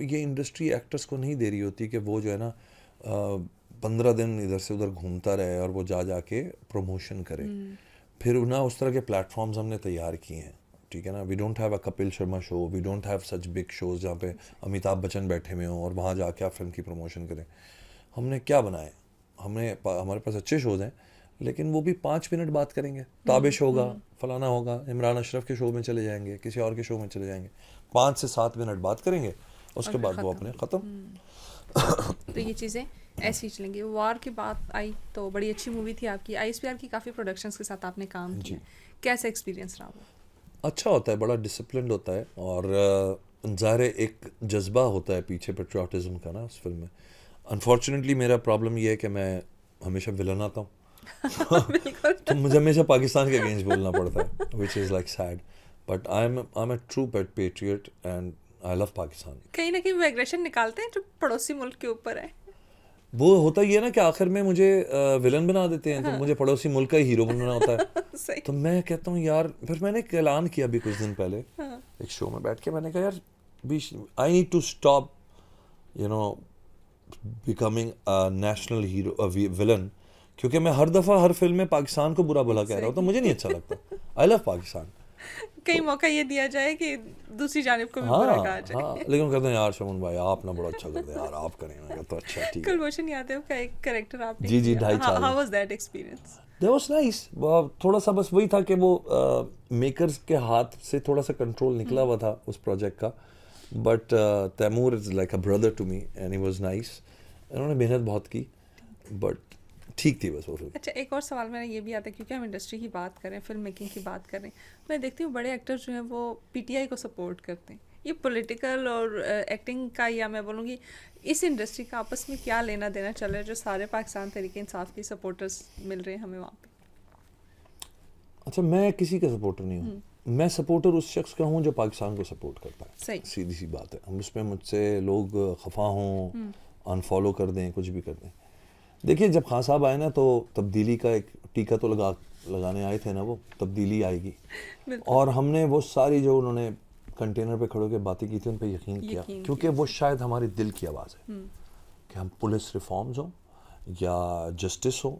ये इंडस्ट्री एक्टर्स को नहीं दे रही होती कि वो जो है ना 15 दिन इधर से उधर घूमता रहे और वो जा के प्रमोशन करे। फिर ना उस तरह के प्लेटफॉर्म्स हमने तैयार किए हैं, ठीक है ना। We don't have a Kapil Sharma show, we don't have such big shows जहाँ पे अमिताभ बच्चन बैठे हुए हों और वहाँ जाके आप फिल्म की प्रमोशन करें। हमने क्या बनाए, हमारे पास अच्छे शोज़ हैं, लेकिन वो भी 5 मिनट बात करेंगे। ताबिश होगा, फलाना होगा, इमरान अशरफ के शो में चले जाएंगे, किसी और के शो में चले जाएंगे, 5 से 7 मिनट बात करेंगे, उसके बाद वो अपने ख़त्म। तो ये चीज़ें ऐसे ही चलेंगे। वार की बात आई तो बड़ी अच्छी मूवी थी आपकी, आईएसपीआर की काफ़ी प्रोडक्शंस के साथ आपने काम किया, कैसा एक्सपीरियंस रहा वो? अच्छा होता है, बड़ा डिसिप्लिन्ड होता है, और ज़ाहिर है एक जज्बा होता है पीछे पेट्रियाटिज्म का ना उस फिल्म में। अनफॉर्चुनेटली मेरा प्रॉब्लम ये है कि मैं हमेशा विलन आता हूँ बिल्कुल। तो मुझे हमेशा पाकिस्तान के अगेंस्ट बोलना पड़ता है, which is like sad, but I am a true patriot and I love Pakistan. कहीं ना कहीं वो एग्रेशन निकालते हैं जो पड़ोसी मुल्क के ऊपर है। वो होता ही है ना कि आखिर में मुझे विलन बना देते हैं, तो मुझे पड़ोसी मुल्क का ही हीरो बनना होता है। सही। तो मैं कहता हूँ यार, फिर मैंने एक ऐलान किया अभी कुछ दिन पहले एक शो में बैठ के, मैंने कहा यार I need to stop you know becoming a national hero, a villain, क्योंकि मैं हर दफ़ा हर फिल्म में पाकिस्तान को बुरा भला कह रहा हूँ, तो मुझे नहीं अच्छा लगता। I love Pakistan. कहीं मौका ये दिया जाए कि दूसरी जानिब को भी बुरा हाँ कहा जाए। हाँ, लेकिन कहते हैं यार शमन भाई आप ना बड़ा अच्छा करते हैं यार, आप करें। मैं कहता हूँ अच्छा ठीक है। कुलभूषण यादव का एक कैरेक्टर आपने जी, किया, 2.5 साल हाउ में। Was that experience? That was nice। थोड़ा सा बस वही था कि वो मेकर्स के हाथ से थोड़ा सा कंट्रोल निकला हुआ था उस प्रोजेक्ट का, but Taimur is like a brother to me and he was nice. उन्होंने मेहनत बहुत की, बट ठीक थी बस वो फिल्म। अच्छा, एक और सवाल मेरा ये भी आता है, क्योंकि हम इंडस्ट्री की बात करें, फिल्म मेकिंग की बात करें, मैं देखती हूँ बड़े एक्टर जो हैं वो पीटीआई को सपोर्ट करते हैं। ये पॉलिटिकल और एक्टिंग का, या मैं बोलूँगी इस इंडस्ट्री का आपस में क्या लेना देना चल रहा है जो सारे पाकिस्तान तहरीक इंसाफ के सपोर्टर्स मिल रहे हैं हमें वहाँ पे? अच्छा, मैं किसी का सपोर्टर नहीं हूँ, मैं सपोर्टर उस शख्स का हूँ जो पाकिस्तान को सपोर्ट करता है। सही। सीधी सी बात है। हम उसमें मुझसे लोग खफा हों, अनफॉलो कर दें, कुछ भी कर दें। देखिए, जब खान साहब आए ना तो तब्दीली का एक टीका तो लगाने आए थे ना, वो तब्दीली आएगी, और हमने वो सारी जो उन्होंने कंटेनर पे खड़े होकर बातें की थी उन पे यकीन किया, क्योंकि वो शायद हमारे दिल की आवाज़ है कि हम पुलिस रिफॉर्म्स हों या जस्टिस हो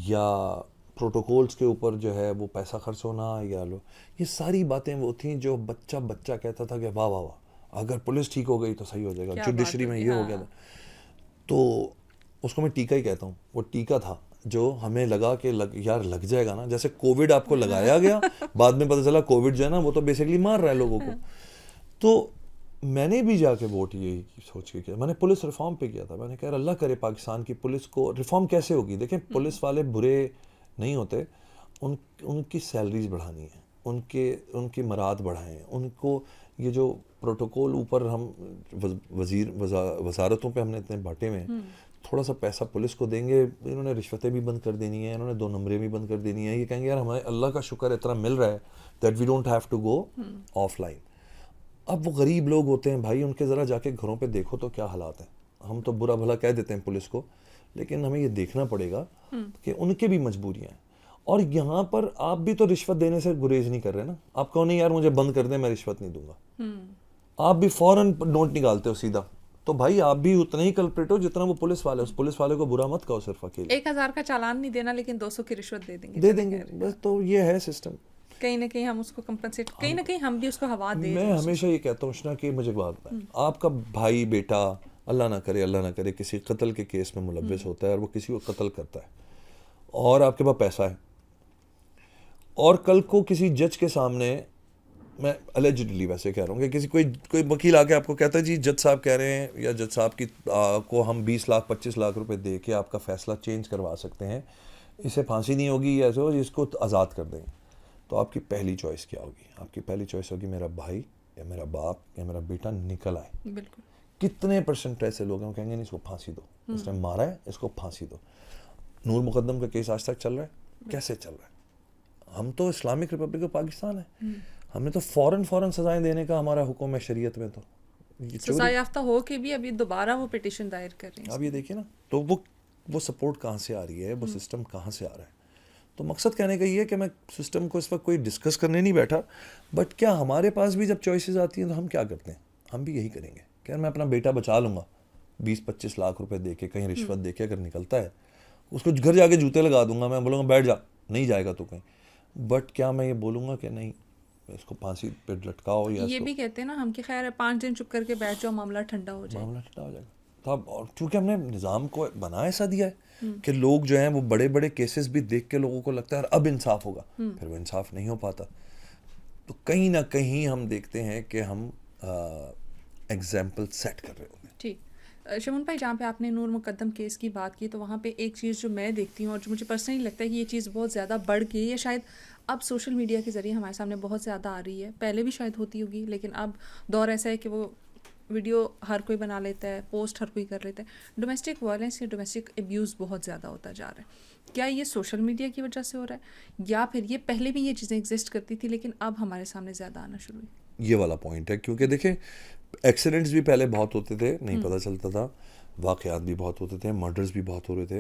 या प्रोटोकॉल्स के ऊपर जो है वो पैसा खर्च होना या लो, ये सारी बातें वो थी जो बच्चा बच्चा कहता था कि वाह वाह वाह, अगर पुलिस ठीक हो गई तो सही हो जाएगा, जुडिशरी में ये हो गया था। तो उसको मैं टीका ही कहता हूँ। वो टीका था जो हमें लगा कि यार लग जाएगा ना, जैसे कोविड आपको लगाया गया, बाद में पता चला कोविड जो है ना वो तो बेसिकली मार रहा है लोगों को। तो मैंने भी जाके वोट यही सोच के किया, मैंने पुलिस रिफॉर्म पे किया था। मैंने कहा अल्लाह करे पाकिस्तान की पुलिस को रिफॉर्म कैसे होगी। देखें, पुलिस वाले बुरे नहीं होते, उनकी सैलरीज बढ़ानी है, उनकी मराद बढ़ाएं, उनको ये जो प्रोटोकॉल ऊपर हम वजारतों पे हमने इतने बांटे हुए हैं, थोड़ा सा पैसा पुलिस को देंगे, इन्होंने रिश्वतें भी बंद कर देनी है, इन्होंने 2 नंबरें भी बंद कर देनी है। ये कहेंगे यार हमारे अल्लाह का शुक्र इतना मिल रहा है that we don't have to go offline. अब वो गरीब लोग होते हैं भाई, उनके ज़रा जाके घरों पे देखो तो क्या हालात हैं। हम तो बुरा भला कह देते हैं पुलिस को, लेकिन हमें ये देखना पड़ेगा कि उनके भी मजबूरियाँ हैं। और यहाँ पर आप भी तो रिश्वत देने से गुरेज नहीं कर रहे ना। आप कहो नहीं यार मुझे बंद कर दें, मैं रिश्वत नहीं दूंगा, आप भी फौरन नोट निकालते हो सीधा। तो भाई आप भी उतना ही कल्प्रिट हो जितना वो पुलिस वाले। उस पुलिस वाले को बुरा मत कहो सिर्फ अकेले। 1000 का चालान नहीं देना, लेकिन 200 की रिश्वत दे देंगे बस। तो ये है सिस्टम। कहीं ना कहीं हम उसको कंपनसेट, कहीं ना कहीं हम भी उसको हवा दे। मैं हमेशा ये कहता हूँ ना कि मुझे बात है, आपका भाई बेटा अल्लाह ना करे किसी कत्ल के केस में मुलव्वस होता है और वो किसी को कत्ल करता है, और आपके पास पैसा है, और कल को किसी जज के सामने, मैं अलेजिडली वैसे कह रहा हूँ कि किसी कोई वकील आके आपको कहता है जी जज साहब कह रहे हैं या जज साहब की को हम 20 लाख 25 लाख रुपए दे के आपका फ़ैसला चेंज करवा सकते हैं, इसे फांसी नहीं होगी या तो इसको आज़ाद कर देंगे, तो आपकी पहली चॉइस क्या होगी? आपकी पहली चॉइस होगी मेरा भाई या मेरा बाप या मेरा बेटा निकल आए। बिल्कुल। कितने % ऐसे लोग हैं कहेंगे नहीं इसको फांसी दो, इसने मारा है इसको फांसी दो। नूर मुकद्दम का केस आज तक चल रहा है, कैसे चल रहा है? हम तो इस्लामिक रिपब्लिक ऑफ पाकिस्तान है, हमें तो फौरन सजाएं देने का हमारा हुक्म है शरीयत में। तो सजा याफ्ता हो के भी अभी दोबारा वो पिटीशन दायर कर रहे हैं। अब ये देखिए ना, तो वो सपोर्ट कहाँ से आ रही है, वो सिस्टम कहाँ से आ रहा है। तो मकसद कहने का ये है कि मैं सिस्टम को इस वक्त कोई डिस्कस करने नहीं बैठा, बट क्या हमारे पास भी जब चॉइसेस आती हैं तो हम क्या करते हैं? हम भी यही करेंगे कि मैं अपना बेटा बचा लूँगा 20-25 लाख रुपए दे के, कहीं रिश्वत दे के अगर निकलता है उसको घर जाके जूते लगा दूंगा, मैं बोलूँगा बैठ जा, नहीं जाएगा तो कहीं। बट क्या मैं ये बोलूँगा कि नहीं इसको फांसी पे लटकाओ? या ये भी कहते हैं ना हम कि खैर है 5 दिन चुप करके बैठ जाओ, मामला ठंडा हो जाएगा। मामला ठंडा हो जाएगा। तो अब क्योंकि हमने निज़ाम को बना ऐसा दिया है कि लोग जो हैं वो बड़े बड़े केसेस भी देख के लोगों को लगता है अब इंसाफ होगा, फिर वो इंसाफ नहीं हो पाता। तो कहीं ना कहीं हम देखते हैं कि हम एग्जाम्पल सेट कर रहे होंगे। ठीक। शमून भाई, जहाँ पे आपने नूर मुकद्दम केस की बात की, तो वहाँ पे एक चीज़ जो मैं देखती हूँ और जो मुझे पर्सनली लगता है कि ये चीज़ बहुत ज़्यादा बढ़ गई है, शायद अब सोशल मीडिया के ज़रिए हमारे सामने बहुत ज़्यादा आ रही है। पहले भी शायद होती होगी, लेकिन अब दौर ऐसा है कि वो वीडियो हर कोई बना लेता है, पोस्ट हर कोई कर लेता है। डोमेस्टिक वायलेंस या डोमेस्टिक अब्यूज़ बहुत ज़्यादा होता जा रहा है। क्या ये सोशल मीडिया की वजह से हो रहा है, या फिर ये पहले भी ये चीज़ें एग्जिस्ट करती थी लेकिन अब हमारे सामने ज़्यादा आना शुरू हुई? ये वाला पॉइंट है, क्योंकि देखें एक्सीडेंट्स भी पहले बहुत होते थे, नहीं पता चलता था, वाक़यात भी बहुत होते थे, मर्डर्स भी बहुत हो रहे थे।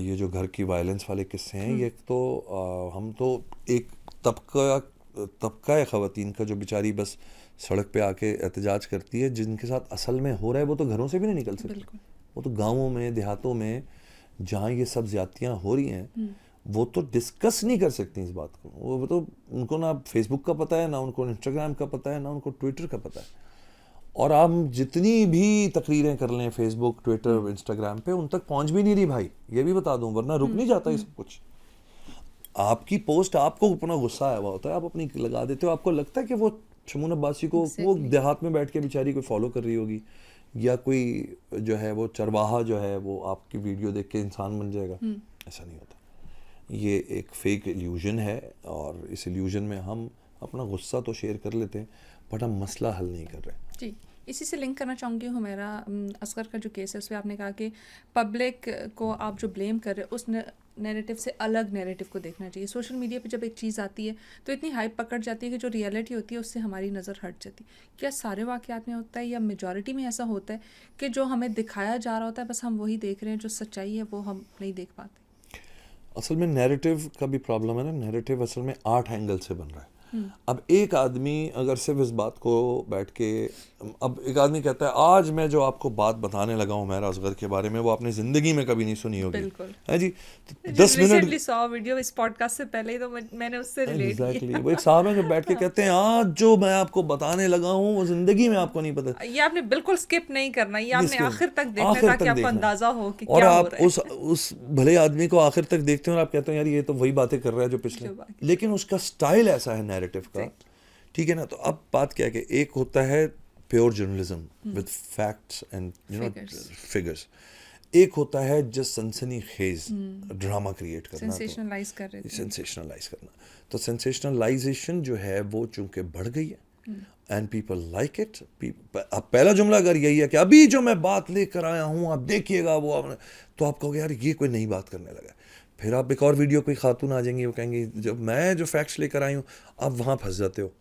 ये जो घर की वायलेंस वाले किस्से हैं, ये तो हम तो एक तबका है ख़वातीन का जो बेचारी बस सड़क पे आके एहतजाज करती है, जिनके साथ असल में हो रहा है वो तो घरों से भी नहीं निकल सकते। बिल्कुल। वो तो गाँवों में, देहातों में जहाँ ये सब ज़्यादतियाँ हो रही हैं, वो तो डिस्कस नहीं कर सकती इस बात को। वो तो उनको ना फेसबुक का पता है, ना उनको इंस्टाग्राम का पता है, ना उनको ट्विटर का पता है। और आप जितनी भी तकरीरें कर लें फेसबुक, ट्विटर, इंस्टाग्राम पे, उन तक पहुंच भी नहीं रही भाई, ये भी बता दूं, वरना रुक नहीं जाता ये सब कुछ। आपकी पोस्ट, आपको अपना गुस्सा आया हुआ होता है, आप अपनी लगा देते हो, आपको लगता है कि वो शमून अब्बासी को वो Exactly. देहात में बैठ के बेचारी कोई फॉलो कर रही होगी, या कोई जो है वो चरवाहा जो है वो आपकी वीडियो देख के इंसान बन जाएगा। ऐसा नहीं होता। ये एक फेक इल्यूजन है, और इस इल्यूजन में हम अपना गुस्सा तो शेयर कर लेते हैं, बट हम मसला हल नहीं कर रहे। जी, इसी से लिंक करना चाहूँगी हुमैरा, असगर का जो केस है उसमें आपने कहा कि पब्लिक को आप जो ब्लेम कर रहे हो उस नैरेटिव से अलग नैरेटिव को देखना चाहिए। सोशल मीडिया पे जब एक चीज़ आती है तो इतनी हाइप पकड़ जाती है कि जो रियलिटी होती है उससे हमारी नज़र हट जाती है। क्या सारे वाक़यात में होता है, या मेजॉरिटी में ऐसा होता है कि जो हमें दिखाया जा रहा होता है बस हम वही देख रहे हैं, जो सच्चाई है वो हम नहीं देख पाते? असल में नैरेटिव का भी प्रॉब्लम है ना। नैरेटिव असल में 8 एंगल से बन रहा है। अब एक आदमी अगर सिर्फ इस बात को बैठ के, अब एक आदमी कहता है आज मैं जो आपको बात बताने लगा हूँ मेरा असगर के बारे में, वो आपने ज़िंदगी में कभी नहीं सुनी होगी, बिल्कुल। है जी। मैं 10 मिनट रिसेंटली सॉ वीडियो इस पॉडकास्ट से पहले ही, तो मैंने उससे रिलेट एग्जैक्टली किया। वो एक साहब है जो बैठ के कहते हैं आज जो मैं आपको बताने लगा हूँ वो ज़िंदगी में आपको नहीं पता। ये आपने बिल्कुल स्किप नहीं करना, ये आपने इसके आखिर तक देखना है आखिर ताकि तक आपको देखना, अंदाजा हो कि और क्या हो आप रहा है। उस भले आदमी को आखिर तक देखते हैं और आप कहते हैं यार ये तो वही बातें कर रहा है जो पिछले, जो बात- लेकिन उसका स्टाइल ऐसा है नैरेटिव का, ठीक है ना। तो अब बात क्या है कि एक होता है pure journalism with facts and you know Figures. Figures, एक होता है जस्ट सनसनी खेज ड्रामा क्रिएट करना, सेंसेशनलाइज कर रहे थे। सेंसेशनलाइज करना। तो सेंसेशनलाइजेशन जो है वो चूंकि बढ़ गई है एंड पीपल लाइक इट। अब पहला जुमला अगर यही है कि अभी जो मैं बात लेकर आया हूँ आप देखिएगा वो आपने, तो आप कहोगे यार ये कोई नई बात करने लगा है। फिर आप एक और वीडियो कोई खातून आ जाएंगी, वो कहेंगी जब मैं जो फैक्ट्स लेकर आई हूँ, आप वहाँ फंस जाते हो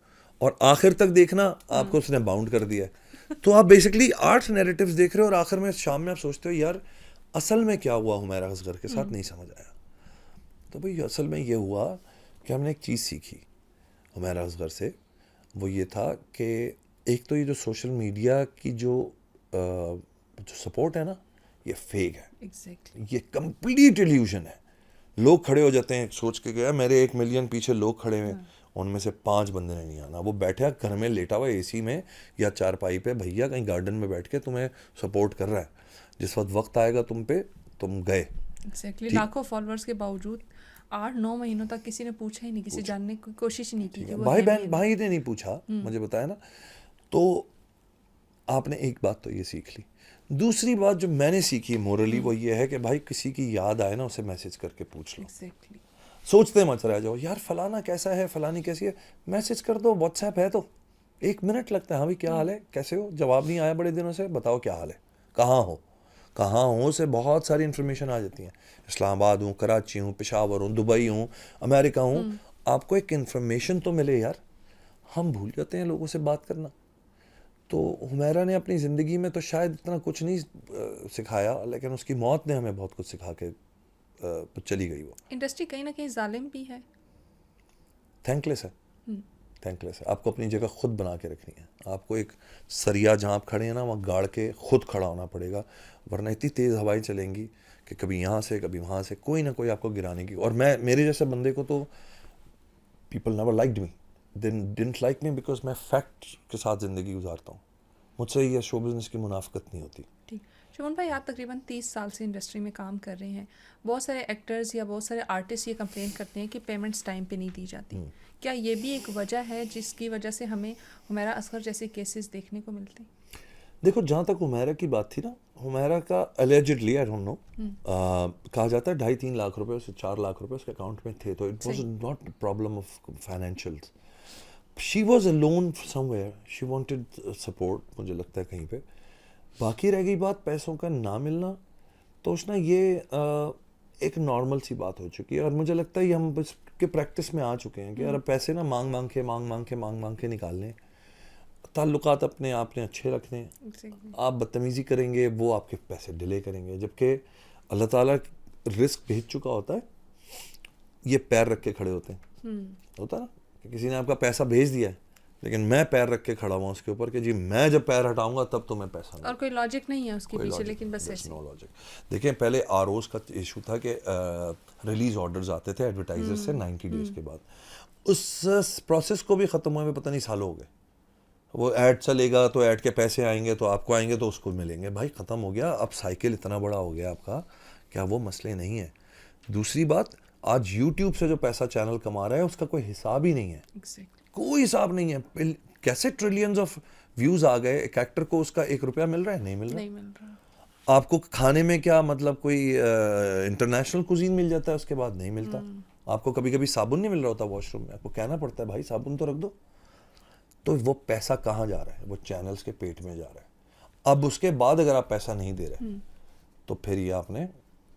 और आखिर तक देखना आपको उसने बाउंड कर दिया है। तो आप बेसिकली 8 नैरेटिव्स देख रहे हो और आखिर में शाम में आप सोचते हो यार असल में क्या हुआ हुमैरा असगर के साथ, नहीं समझ आया। तो भाई असल में ये हुआ कि हमने एक चीज़ सीखी हुमैरा असगर से, वो ये था कि एक तो ये जो सोशल मीडिया की जो सपोर्ट है ना, ये फेक है। एग्जैक्टली। ये कंप्लीट इल्यूजन है। लोग खड़े हो जाते हैं सोच के गया मेरे 1 मिलियन पीछे लोग खड़े हैं, उनमें से 5 बंदे ने नहीं आना। वो बैठा है घर में लेटा हुआ एसी में या चारपाई पे, भैया कहीं गार्डन में बैठ के तुम्हें सपोर्ट कर रहा है। जिस वक्त आएगा तुम पे, तुम गए। एग्जैक्टली। लाखों फॉलोअर्स के बावजूद 8-9 महीनों तक किसी ने पूछा ही नहीं, किसी जानने की कोशिश ही नहीं की कि वो भाई है बहन नहीं। भाई ने नहीं पूछा, मुझे बताया ना। तो आपने एक बात तो ये सीख ली। दूसरी बात जो मैंने सीखी मोरली वो ये है कि भाई किसी की याद आए ना उसे मैसेज करके पूछ लो। एग्जैक्टली। सोचते मत रह जाओ यार फलाना कैसा है, फलानी कैसी है, मैसेज कर दो, व्हाट्सएप है तो 1 मिनट लगता है। हाँ भाई क्या हाल है, कैसे हो, जवाब नहीं आया बड़े दिनों से, बताओ क्या हाल है, कहाँ हो से बहुत सारी इन्फॉर्मेशन आ जाती है। इस्लामाबाद हूँ, कराची हूँ, पेशावर हूँ, दुबई हूँ, अमेरिका हूँ, आपको एक इन्फॉर्मेशन तो मिले यार। हम भूल जाते हैं लोगों से बात करना। तो हुमैरा ने अपनी ज़िंदगी में तो शायद इतना कुछ नहीं सिखाया, लेकिन उसकी मौत ने हमें बहुत कुछ सिखा के चली गई। वो इंडस्ट्री कहीं ना कहीं जालिम भी है, थैंकलेस है, थैंकलेस है। आपको अपनी जगह खुद बना के रखनी है। आपको एक सरिया जहाँ आप खड़े हैं ना वहाँ गाड़ के खुद खड़ा होना पड़ेगा, वरना इतनी तेज़ हवाएं चलेंगी कि कभी यहाँ से कभी वहाँ से कोई ना कोई आपको गिराने की। और मेरे जैसे बंदे को तो people never liked me, they didn't like me because मैं फैक्ट के साथ ज़िंदगी गुजारता हूँ। मुझसे ये शो बिज़नेस की मुनाफकत नहीं होती। ठीक। शोभन भाई, आप तकरीबन 30 साल से इंडस्ट्री में काम कर रहे हैं। बहुत सारे एक्टर्स या बहुत सारे आर्टिस्ट ये कंप्लेन करते हैं कि पेमेंट्स टाइम पे नहीं दी जाती। क्या ये भी एक वजह है जिसकी वजह से हमें हुमैरा असगर जैसे केसेस देखने को मिलते हैं? देखो जहाँ तक हुमैरा की बात थी ना, हुमैरा का अलेजिडली आई डोंट नो कहा जाता है 2.5-3 लाख रुपए उससे 4 लाख रुपए उसके अकाउंट में थे, तो it was not problem of financials. She was alone somewhere, she wanted support, मुझे लगता है कहीं पे. बाकी रह गई बात पैसों का ना मिलना, तो उसना ये एक नॉर्मल सी बात हो चुकी है, और मुझे लगता है ये हम इसके प्रैक्टिस में आ चुके हैं कि यार पैसे ना मांग मांग के निकालने, ताल्लुकात अपने आपने अच्छे रखने हैं. Exactly. आप बदतमीज़ी करेंगे वो आपके पैसे डिले करेंगे, जबकि अल्लाह ताला रिस्क भेज चुका होता है, ये पैर रख के खड़े होते हैं. होता है ना कि किसी ने आपका पैसा भेज दिया है, लेकिन मैं पैर रख के खड़ा हुआ उसके ऊपर कि जी मैं जब पैर हटाऊंगा तब तुम्हें पैसा और नहीं. कोई लॉजिक नहीं है उसके कोई पीछे, logic लेकिन नहीं, बस there's ऐसे. no logic. देखें पहले आरओज का इशू था कि रिलीज ऑर्डर्स आते थे एडवर्टाइजर से 90 डेज के बाद. उस प्रोसेस को भी ख़त्म हुए में पता नहीं सालों हो गए. वो ऐड चलेगा तो ऐड के पैसे आएंगे तो आपको आएंगे तो उसको मिलेंगे. भाई ख़त्म हो गया, अब साइकिल इतना बड़ा हो गया आपका, क्या वो मसले नहीं है. दूसरी बात, आज यूट्यूब से जो पैसा चैनल कमा रहा है उसका कोई हिसाब ही नहीं है. Exactly. कोई हिसाब नहीं है. कैसे ट्रिलियंस ऑफ व्यूज आ गए, एक एक्टर को उसका 1 रुपया मिल रहा है, नहीं मिल रहा. नहीं मिल रहा. आपको खाने में क्या मतलब कोई इंटरनेशनल कुजीन मिल जाता है उसके बाद नहीं मिलता. आपको कभी कभी साबुन नहीं मिल रहा होता वॉशरूम में, आपको कहना पड़ता है भाई साबुन तो रख दो. तो वो पैसा कहाँ जा रहा है, वो चैनल्स के पेट में जा रहा है. अब उसके बाद अगर आप पैसा नहीं दे रहे तो फिर ये आपने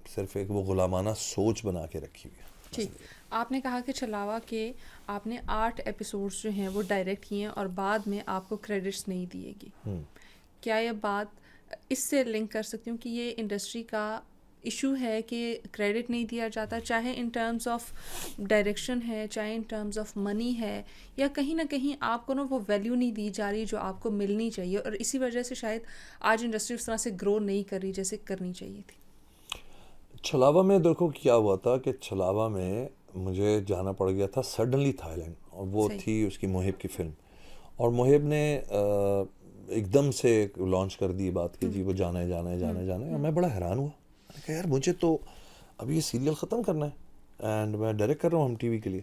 सिर्फ एक वो गुलामाना सोच बना के रखी हुई है. ठीक. आपने कहा कि छलावा के आपने 8 एपिसोड्स जो हैं वो डायरेक्ट किए हैं और बाद में आपको क्रेडिट्स नहीं दिएगी. क्या ये बात इससे लिंक कर सकती हूँ कि ये इंडस्ट्री का इशू है कि क्रेडिट नहीं दिया जाता, चाहे इन टर्म्स ऑफ डायरेक्शन है, चाहे इन टर्म्स ऑफ मनी है, या कहीं ना कहीं आपको ना वो वैल्यू नहीं दी जा रही जो आपको मिलनी चाहिए, और इसी वजह से शायद आज इंडस्ट्री उस तरह से ग्रो नहीं कर रही जैसे करनी चाहिए थी. छलावा में देखो क्या हुआ था कि छलावा में मुझे जाना पड़ गया था सडनली थाईलैंड, और वो सही. थी उसकी मोहिब की फिल्म, और मोहिब ने एकदम से लॉन्च कर दी बात कि जी वो जाना है जाना है जाना है जाना है. और मैं बड़ा हैरान हुआ, मैंने कहा यार मुझे तो अभी ये सीरियल ख़त्म करना है एंड मैं डायरेक्ट कर रहा हूँ हम टीवी के लिए.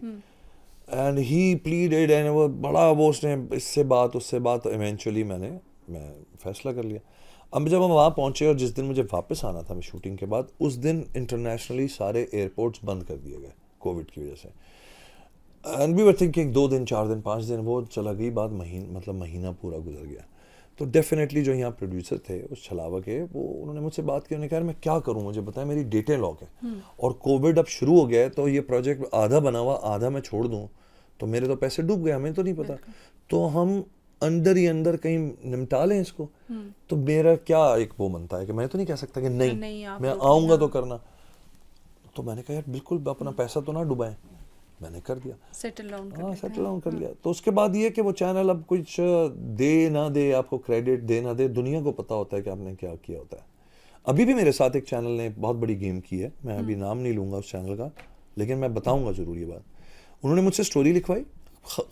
एंड ही प्लीडेड एंड वो बड़ा वो उसने इससे बात उससे बात, इवेंचुअली मैं फैसला कर लिया. अब जब हम वहाँ पहुँचे और जिस दिन मुझे वापस आना था मैं शूटिंग के बाद, उस दिन इंटरनेशनली सारे एयरपोर्ट्स बंद कर दिए गए कोविड की वजह से. एंड वी वर थिंकिंग 2 दिन 4 दिन 5 दिन वो चला गई बात, महीना पूरा गुजर गया. तो डेफिनेटली जो यहाँ प्रोड्यूसर थे उस छलावा के, वो उन्होंने मुझसे बात की, उन्होंने कहा मैं क्या करूँ, मुझे बताएं, मेरी डेटें लॉक है और कोविड अब शुरू हो गया है, तो ये प्रोजेक्ट आधा बना हुआ आधा मैं छोड़ दूँ तो मेरे तो पैसे डूब गए, हमें तो नहीं पता, तो हम अंदर ही अंदर कहीं निपटा लें इसको. तो मेरा क्या एक वो बनता है कि मैं तो नहीं कह सकता कि नहीं आप मैं लोग आऊँगा यहाँ तो करना. तो मैंने कहा यार बिल्कुल अपना पैसा तो ना डुबाएं, मैंने कर दिया. सेटल डाउन कर हाँ लेते सेटल हैं. डाउन कर लिया. तो उसके बाद ये कि वो चैनल अब कुछ दे ना दे, आपको क्रेडिट दे ना दे, दुनिया को पता होता है कि आपने क्या किया होता है. अभी भी मेरे साथ एक चैनल ने बहुत बड़ी गेम की है, मैं अभी नाम नहीं लूँगा उस चैनल का, लेकिन मैं बताऊँगा ज़रूर ये बात. उन्होंने मुझसे स्टोरी लिखवाई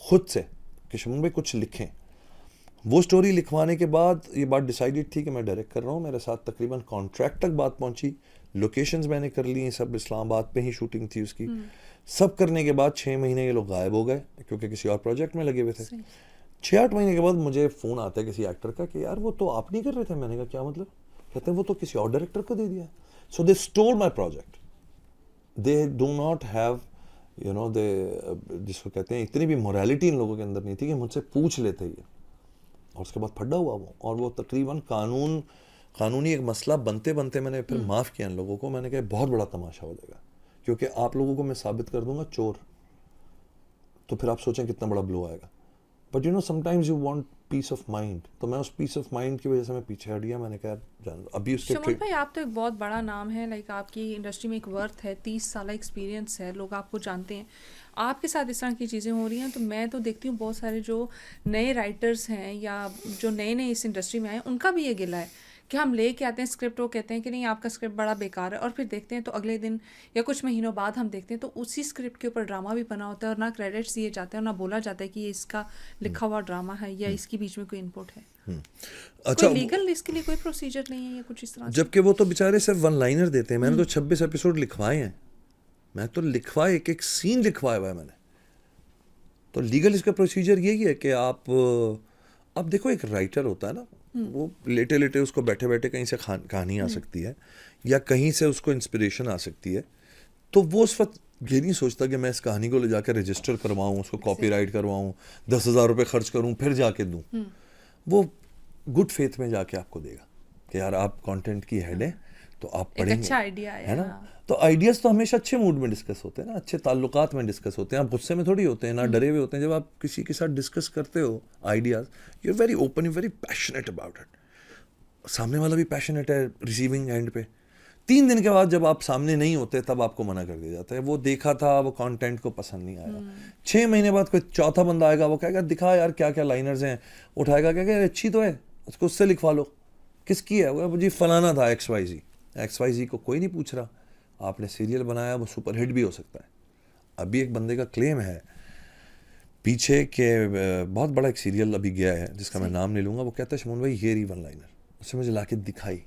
खुद से कि शमून भाई कुछ लिखें. वो स्टोरी लिखवाने के बाद ये बात डिसाइडेड थी कि मैं डायरेक्ट कर रहा हूँ. मेरे साथ तकरीबन कॉन्ट्रैक्ट तक बात पहुँची, लोकेशंस मैंने कर ली, सब इस्लामाबाद पे ही शूटिंग थी उसकी. सब करने के बाद 6 महीने ये लोग गायब हो गए क्योंकि किसी और प्रोजेक्ट में लगे हुए थे. 6-8 महीने के बाद मुझे फ़ोन आता है किसी एक्टर का कि यार वो तो आप नहीं कर रहे थे. मैंने कहा क्या मतलब? कहते हैं वो तो किसी और डायरेक्टर को दे दिया. So they stole my project. They do not have you know they जिसको कहते हैं इतनी भी मोरालिटी इन लोगों के अंदर नहीं थी कि मुझसे पूछ लेते ये. और उसके बाद फड्डा हुआ वो, और वो तकरीबन कानूनी एक मसला बनते बनते मैंने फिर माफ़ किया इन लोगों को. मैंने कहा बहुत बड़ा तमाशा हो जाएगा क्योंकि आप लोगों को मैं साबित कर दूंगा चोर, तो फिर आप सोचें कितना बड़ा ब्लो आएगा. But you know sometimes you want piece of mind, तो मैं उस पीस ऑफ माइंड की वजह से मैं पीछे हट गया. मैंने कहा जान अभी उसके शमून भाई आप तो एक बहुत बड़ा नाम है, लाइक आपकी इंडस्ट्री में एक वर्थ है, 30 साल एक्सपीरियंस है, लोग आपको जानते हैं. आपके साथ इस तरह की चीज़ें हो रही हैं तो मैं तो देखती हूँ बहुत सारे जो नए राइटर्स हैं या जो नए नए इस इंडस्ट्री में आए उनका भी ये गिला है कि हम लेके आते हैं स्क्रिप्ट, वो कहते हैं कि नहीं आपका स्क्रिप्ट बड़ा बेकार है, और फिर देखते हैं तो अगले दिन या कुछ महीनों बाद हम देखते हैं तो उसी स्क्रिप्ट के ऊपर ड्रामा भी बना होता है और ना क्रेडिट्स दिए जाते हैं और ना बोला जाता है कि ये इसका लिखा हुआ ड्रामा है या इसके बीच में कोई इनपुट है. अच्छा कोई लीगल इसके लिए कोई प्रोसीजर नहीं है या कुछ इस तरह से? जबकि वो तो बेचारे सिर्फ वन लाइनर देते हैं. मैंने तो 26 एपिसोड लिखवाए हैं, मैं तो लिखवाए एक एक सीन लिखवाया हुआ है मैंने. तो लीगल इसका प्रोसीजर यही है कि अब देखो एक राइटर होता है ना, वो लेटे लेटे उसको बैठे बैठे कहीं से कहानी आ सकती है, या कहीं से उसको इंस्पिरेशन आ सकती है, तो वो उस वक्त ये नहीं सोचता कि मैं इस कहानी को ले जाकर रजिस्टर करवाऊँ, उसको कॉपीराइट करवाऊँ, 10,000 रुपये खर्च करूँ, फिर जाके दूँ। वो गुड फेथ में जाके आपको देगा कि यार आप कंटेंट की हेड है, तो आप एक पढ़ेंगे, अच्छा आइडिया है ना। हाँ। तो आइडियाज़ तो हमेशा अच्छे मूड में डिस्कस होते हैं ना, अच्छे ताल्लुकात में डिस्कस होते हैं। आप गुस्से में थोड़ी होते हैं, ना डरे हुए होते हैं। जब आप किसी के साथ डिस्कस करते हो ideas, you are very open, you very passionate about it. सामने वाला भी पैशनेट है रिसीविंग एंड पे। 3 दिन के बाद जब आप सामने नहीं होते, तब आपको मना कर दिया जाता है। वो देखा था, वो कंटेंट को पसंद नहीं आया। 6 महीने बाद कोई चौथा बंदा आएगा, वो कहेगा दिखा यार क्या क्या लाइनर्स हैं, उठाएगा, कहेगा अच्छी तो है, उसको उससे लिखवा लो। किसकी है वो? जी फलाना था, XYZ को कोई नहीं पूछ रहा। आपने सीरियल बनाया, वो सुपरहिट भी हो सकता है। अभी एक बंदे का क्लेम है पीछे के बहुत बड़ा एक सीरियल अभी गया है जिसका मैं नाम नहीं लूँगा। वो कहता है शमून भाई ये रही वन लाइनर। उसने मुझे लाके दिखाई,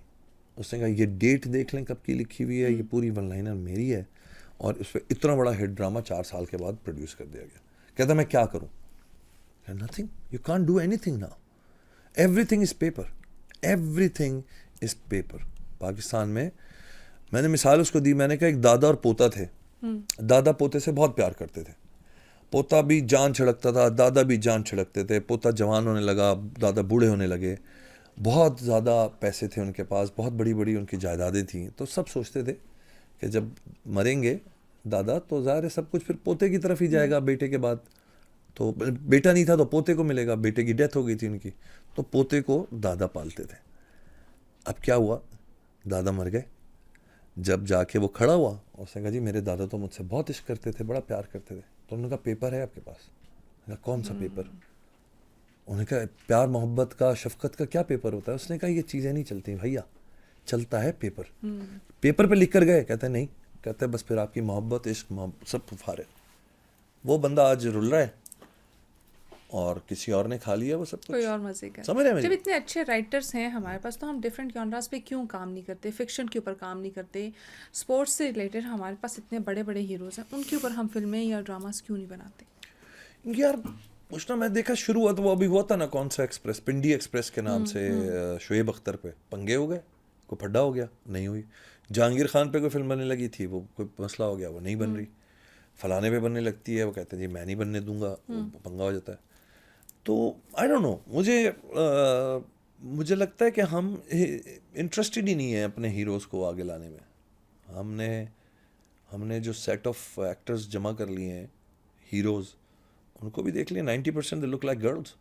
उसने कहा ये डेट देख लें कब की लिखी हुई है, ये पूरी वन लाइनर मेरी है, और उस पर इतना बड़ा हिट ड्रामा 4 साल के बाद प्रोड्यूस कर दिया गया। कहता मैं क्या करूँ? Nothing, you can't do anything now, everything is paper, everything is paper. Pakistan में मैंने मिसाल उसको दी, मैंने कहा एक दादा और पोता थे, दादा पोते से बहुत प्यार करते थे, पोता भी जान छिड़कता था, दादा भी जान छिड़कते थे। पोता जवान होने लगा, दादा बूढ़े होने लगे, बहुत ज़्यादा पैसे थे उनके पास, बहुत बड़ी बड़ी उनकी जायदादें थीं। तो सब सोचते थे कि जब मरेंगे दादा तो ज़ाहिर है सब कुछ फिर पोते की तरफ ही जाएगा बेटे के बाद। तो बेटा नहीं था तो पोते को मिलेगा, बेटे की डेथ हो गई थी उनकी, तो पोते को दादा पालते थे। अब क्या हुआ, दादा मर गए। जब जाके वो खड़ा हुआ, उसने कहा जी मेरे दादा तो मुझसे बहुत इश्क करते थे, बड़ा प्यार करते थे। तो उन्होंने कहा पेपर है आपके पास? कहा कौन सा पेपर? उन्होंने कहा प्यार मोहब्बत का, शफकत का क्या पेपर होता है? उसने कहा ये चीज़ें नहीं चलती भैया, चलता है पेपर। पेपर पे लिख कर गए? कहते नहीं, कहते बस फिर आपकी मोहब्बत इश्क सब फारे। वो बंदा आज रुल रहा है और किसी और ने खा लिया वो सब कुछ। कोई और मजे का। समझ रहे हैं जब मेरी? इतने अच्छे राइटर्स हैं हमारे पास, तो हम डिफरेंट जॉनरास पे क्यों काम नहीं करते? फिक्शन के ऊपर काम नहीं करते? स्पोर्ट्स से रिलेटेड हमारे पास इतने बड़े बड़े हीरोज हैं, उनके ऊपर हम फिल्में या ड्रामास क्यों नहीं बनाते? यार उसना मैं देखा शुरुआत वो अभी हुआ था ना, कौन सा एक्सप्रेस, पिंडी एक्सप्रेस के नाम से, शुएब अख्तर पे पंगे हो गए, कोई फड्डा हो गया, नहीं हुई। जहांगीर खान पे कोई फिल्म बनने लगी थी, वो कोई मसला हो गया, वो नहीं बन रही। फलाने पे बनने लगती है, वो कहते हैं जी मैं नहीं बनने दूंगा, वो पंगा हो जाता है। तो आई डोंट नो, मुझे लगता है कि हम इंटरेस्टेड ही नहीं है अपने हीरोज़ को आगे लाने में। हमने जो सेट ऑफ एक्टर्स जमा कर लिए हैं हीरोज़, उनको भी देख लिया, 90% दे लुक लाइक गर्ल्स,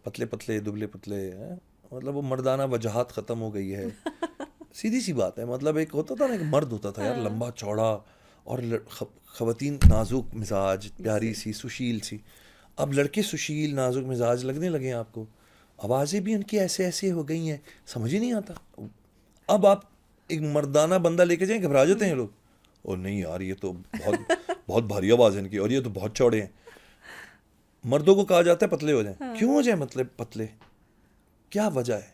पतले पतले दुबले पतले हैं। मतलब वो मर्दाना वजहात ख़त्म हो गई है। सीधी सी बात है। मतलब एक होता था ना, एक मर्द होता था यार, लंबा चौड़ा और ख़वातीन नाजुक मिजाज, प्यारी सी, सुशील सी। अब लड़के सुशील नाजुक मिजाज लगने लगे हैं आपको, आवाज़ें भी उनकी ऐसे ऐसे हो गई हैं, समझ ही नहीं आता। अब आप एक मर्दाना बंदा लेके जाएं, घबरा जाते हैं लोग, और नहीं यार ये तो बहुत बहुत भारी आवाज़ है इनकी, और ये तो बहुत चौड़े हैं। मर्दों को कहा जाता है पतले हो जाएं। क्यों हो जाए मतलब पतले? क्या वजह है?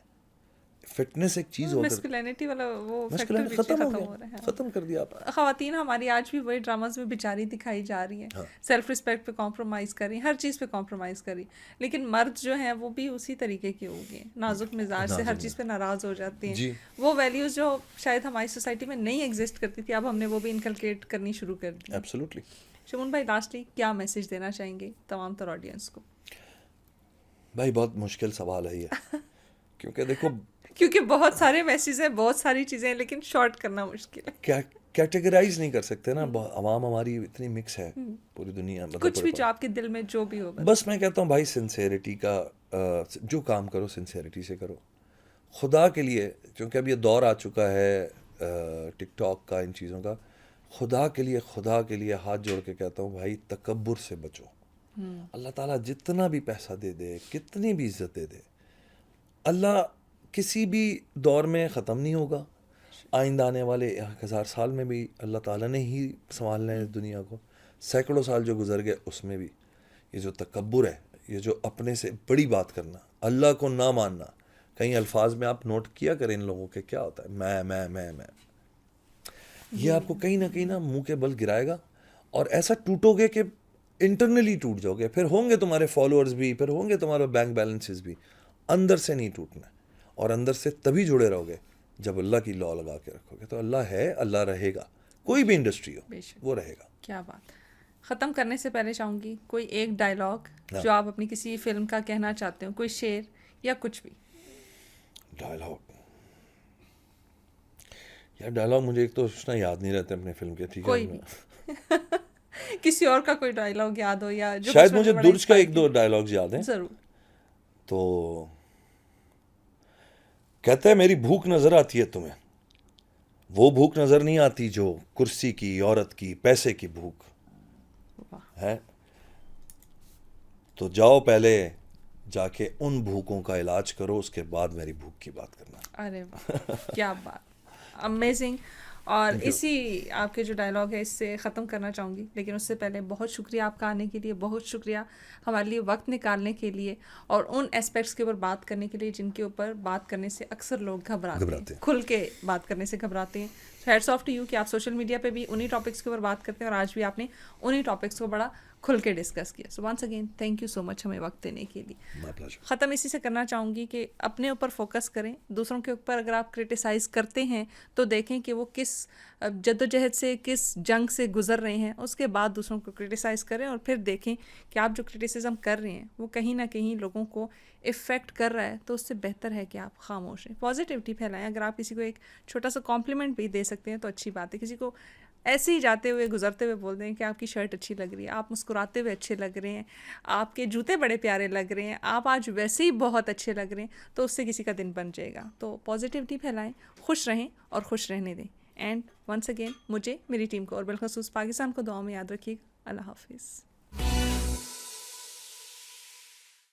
फिटनेस एक चीज़ होकर मैस्कुलिनिटी वाला वो फैक्टर मस्कुलिन भी खत्म हो खत्म हो रहा गया, है। खत्म कर दिया आपने। खवातीन हमारी आज भी वही ड्रामास में बेचारी दिखाई जा रही हैं, सेल्फ रिस्पेक्ट पे कॉम्प्रोमाइज़ कर रही हैं, हर चीज़ पे कॉम्प्रोमाइज़ कर रही। लेकिन मर्द जो हैं वो भी उसी तरीके के हो गए, नाजुक मिजाज से हर चीज़ पे नाराज़ हो जाते जी। हैं। वो वैल्यूज़ जो शायद हमारी सोसाइटी में नहीं एग्जिस्ट करती थी, अब हमने वो भी इनकलकेट करनी शुरू कर दी। एब्सोल्युटली। शमून भाई लास्टली क्या मैसेज देना चाहेंगे तमाम तर ऑडियंस को? भाई बहुत मुश्किल सवाल है ये, क्योंकि देखो क्योंकि बहुत सारे मैसेज हैं, बहुत सारी चीज़ें हैं, लेकिन शॉर्ट करना मुश्किल है। क्या कैटेगराइज नहीं कर सकते ना। आवाम हमारी इतनी मिक्स है पूरी दुनिया, मतलब कुछ भी जो आपके दिल में जो भी हो, बस मैं कहता हूँ भाई सिंसेरिटी का, जो काम करो सिंसेरिटी से करो, खुदा के लिए। क्योंकि अब ये दौर आ चुका है टिकटॉक का, इन चीज़ों का। खुदा के लिए हाथ जोड़ के कहता हूँ भाई, तकब्बुर से बचो। अल्लाह ताला जितना भी पैसा दे दे, कितनी भी इज्जत दे दे, अल्लाह किसी भी दौर में ख़त्म नहीं होगा। आइंदा आने वाले 1000 साल में भी अल्लाह ताला ने ही संभालना है इस दुनिया को। सैकड़ों साल जो गुजर गए उसमें भी ये जो तकब्बुर है, ये जो अपने से बड़ी बात करना, अल्लाह को ना मानना, कहीं अल्फाज में आप नोट किया करें इन लोगों के क्या होता है, मैं, ये आपको कहीं ना मुंह के बल गिराएगा, और ऐसा टूटोगे कि इंटरनली टूट जाओगे। फिर होंगे तुम्हारे फॉलोअर्स भी, फिर होंगे तुम्हारे बैंक बैलेंसेस भी, अंदर से नहीं टूटना है। और अंदर से तभी जुड़े रहोगे जब अल्लाह की लॉ लगा के रखोगे। तो अल्लाह है, अल्लाह रहेगा, कोई भी इंडस्ट्री हो बेशक। वो रहेगा। क्या बात। ख़त्म करने से पहले चाहूँगी कोई एक डायलॉग हाँ। जो आप अपनी किसी फिल्म का कहना चाहते हो, कोई शेर या कुछ भी। डायलॉग, यार डायलॉग मुझे एक तो ना याद नहीं रहते अपने फिल्म के, ठीक कोई है। भी किसी और का कोई डायलॉग याद हो या जो शायद बचपन मुझे में बड़ा दुर्ज का इंस्पायर एक दो डायलॉग्स याद किया। हैं। ज़रूर। तो कहता है मेरी भूख नजर आती है तुम्हें, वो भूख नजर नहीं आती जो कुर्सी की, औरत की, पैसे की भूख वाह। है। तो जाओ पहले जाके उन भूखों का इलाज करो, उसके बाद मेरी भूख की बात करना। अरे वाह, क्या बात, अमेजिंग। और Thank you. इसी आपके जो डायलॉग है इससे ख़त्म करना चाहूँगी, लेकिन उससे पहले बहुत शुक्रिया आपका आने के लिए, बहुत शुक्रिया हमारे लिए वक्त निकालने के लिए और उन एस्पेक्ट्स के ऊपर बात करने के लिए जिनके ऊपर बात करने से अक्सर लोग घबराते हैं, खुल के बात करने से घबराते हैं। हैट्स ऑफ टू यू कि आप सोशल मीडिया पे भी उन्हीं टॉपिक्स के ऊपर बात करते हैं और आज भी आपने उन्हीं टॉपिक्स को बड़ा खुल के डिस्कस किया। So once again thank you so much हमें वक्त देने के लिए। My pleasure. ख़त्म इसी से करना चाहूँगी कि अपने ऊपर फोकस करें, दूसरों के ऊपर अगर आप क्रिटिसाइज़ करते हैं तो देखें कि वो किस जद्दोजहद से, किस जंग से गुजर रहे हैं, उसके बाद दूसरों को क्रिटिसाइज़ करें और फिर देखें कि आप जो क्रिटिसिज्म कर रहे हैं वो कहीं ना कहीं लोगों को इफ़ेक्ट कर रहा है, तो उससे बेहतर है कि आप खामोश रहें, पॉजिटिविटी फैलाएं। अगर आप किसी को एक छोटा सा कॉम्प्लीमेंट भी दे सकते हैं तो अच्छी बात है। किसी को ऐसे ही जाते हुए, गुजरते हुए बोल दें कि आपकी शर्ट अच्छी लग रही है, आप मुस्कुराते हुए अच्छे लग रहे हैं, आपके जूते बड़े प्यारे लग रहे हैं, आप आज वैसे ही बहुत अच्छे लग रहे हैं, तो उससे किसी का दिन बन जाएगा। तो पॉजिटिविटी फैलाएं, खुश रहें और खुश रहने दें। एंड वंस अगेन मुझे, मेरी टीम को और बिलखसूस पाकिस्तान को दुआ में याद रखिएगा। अल्लाह हाफिज़।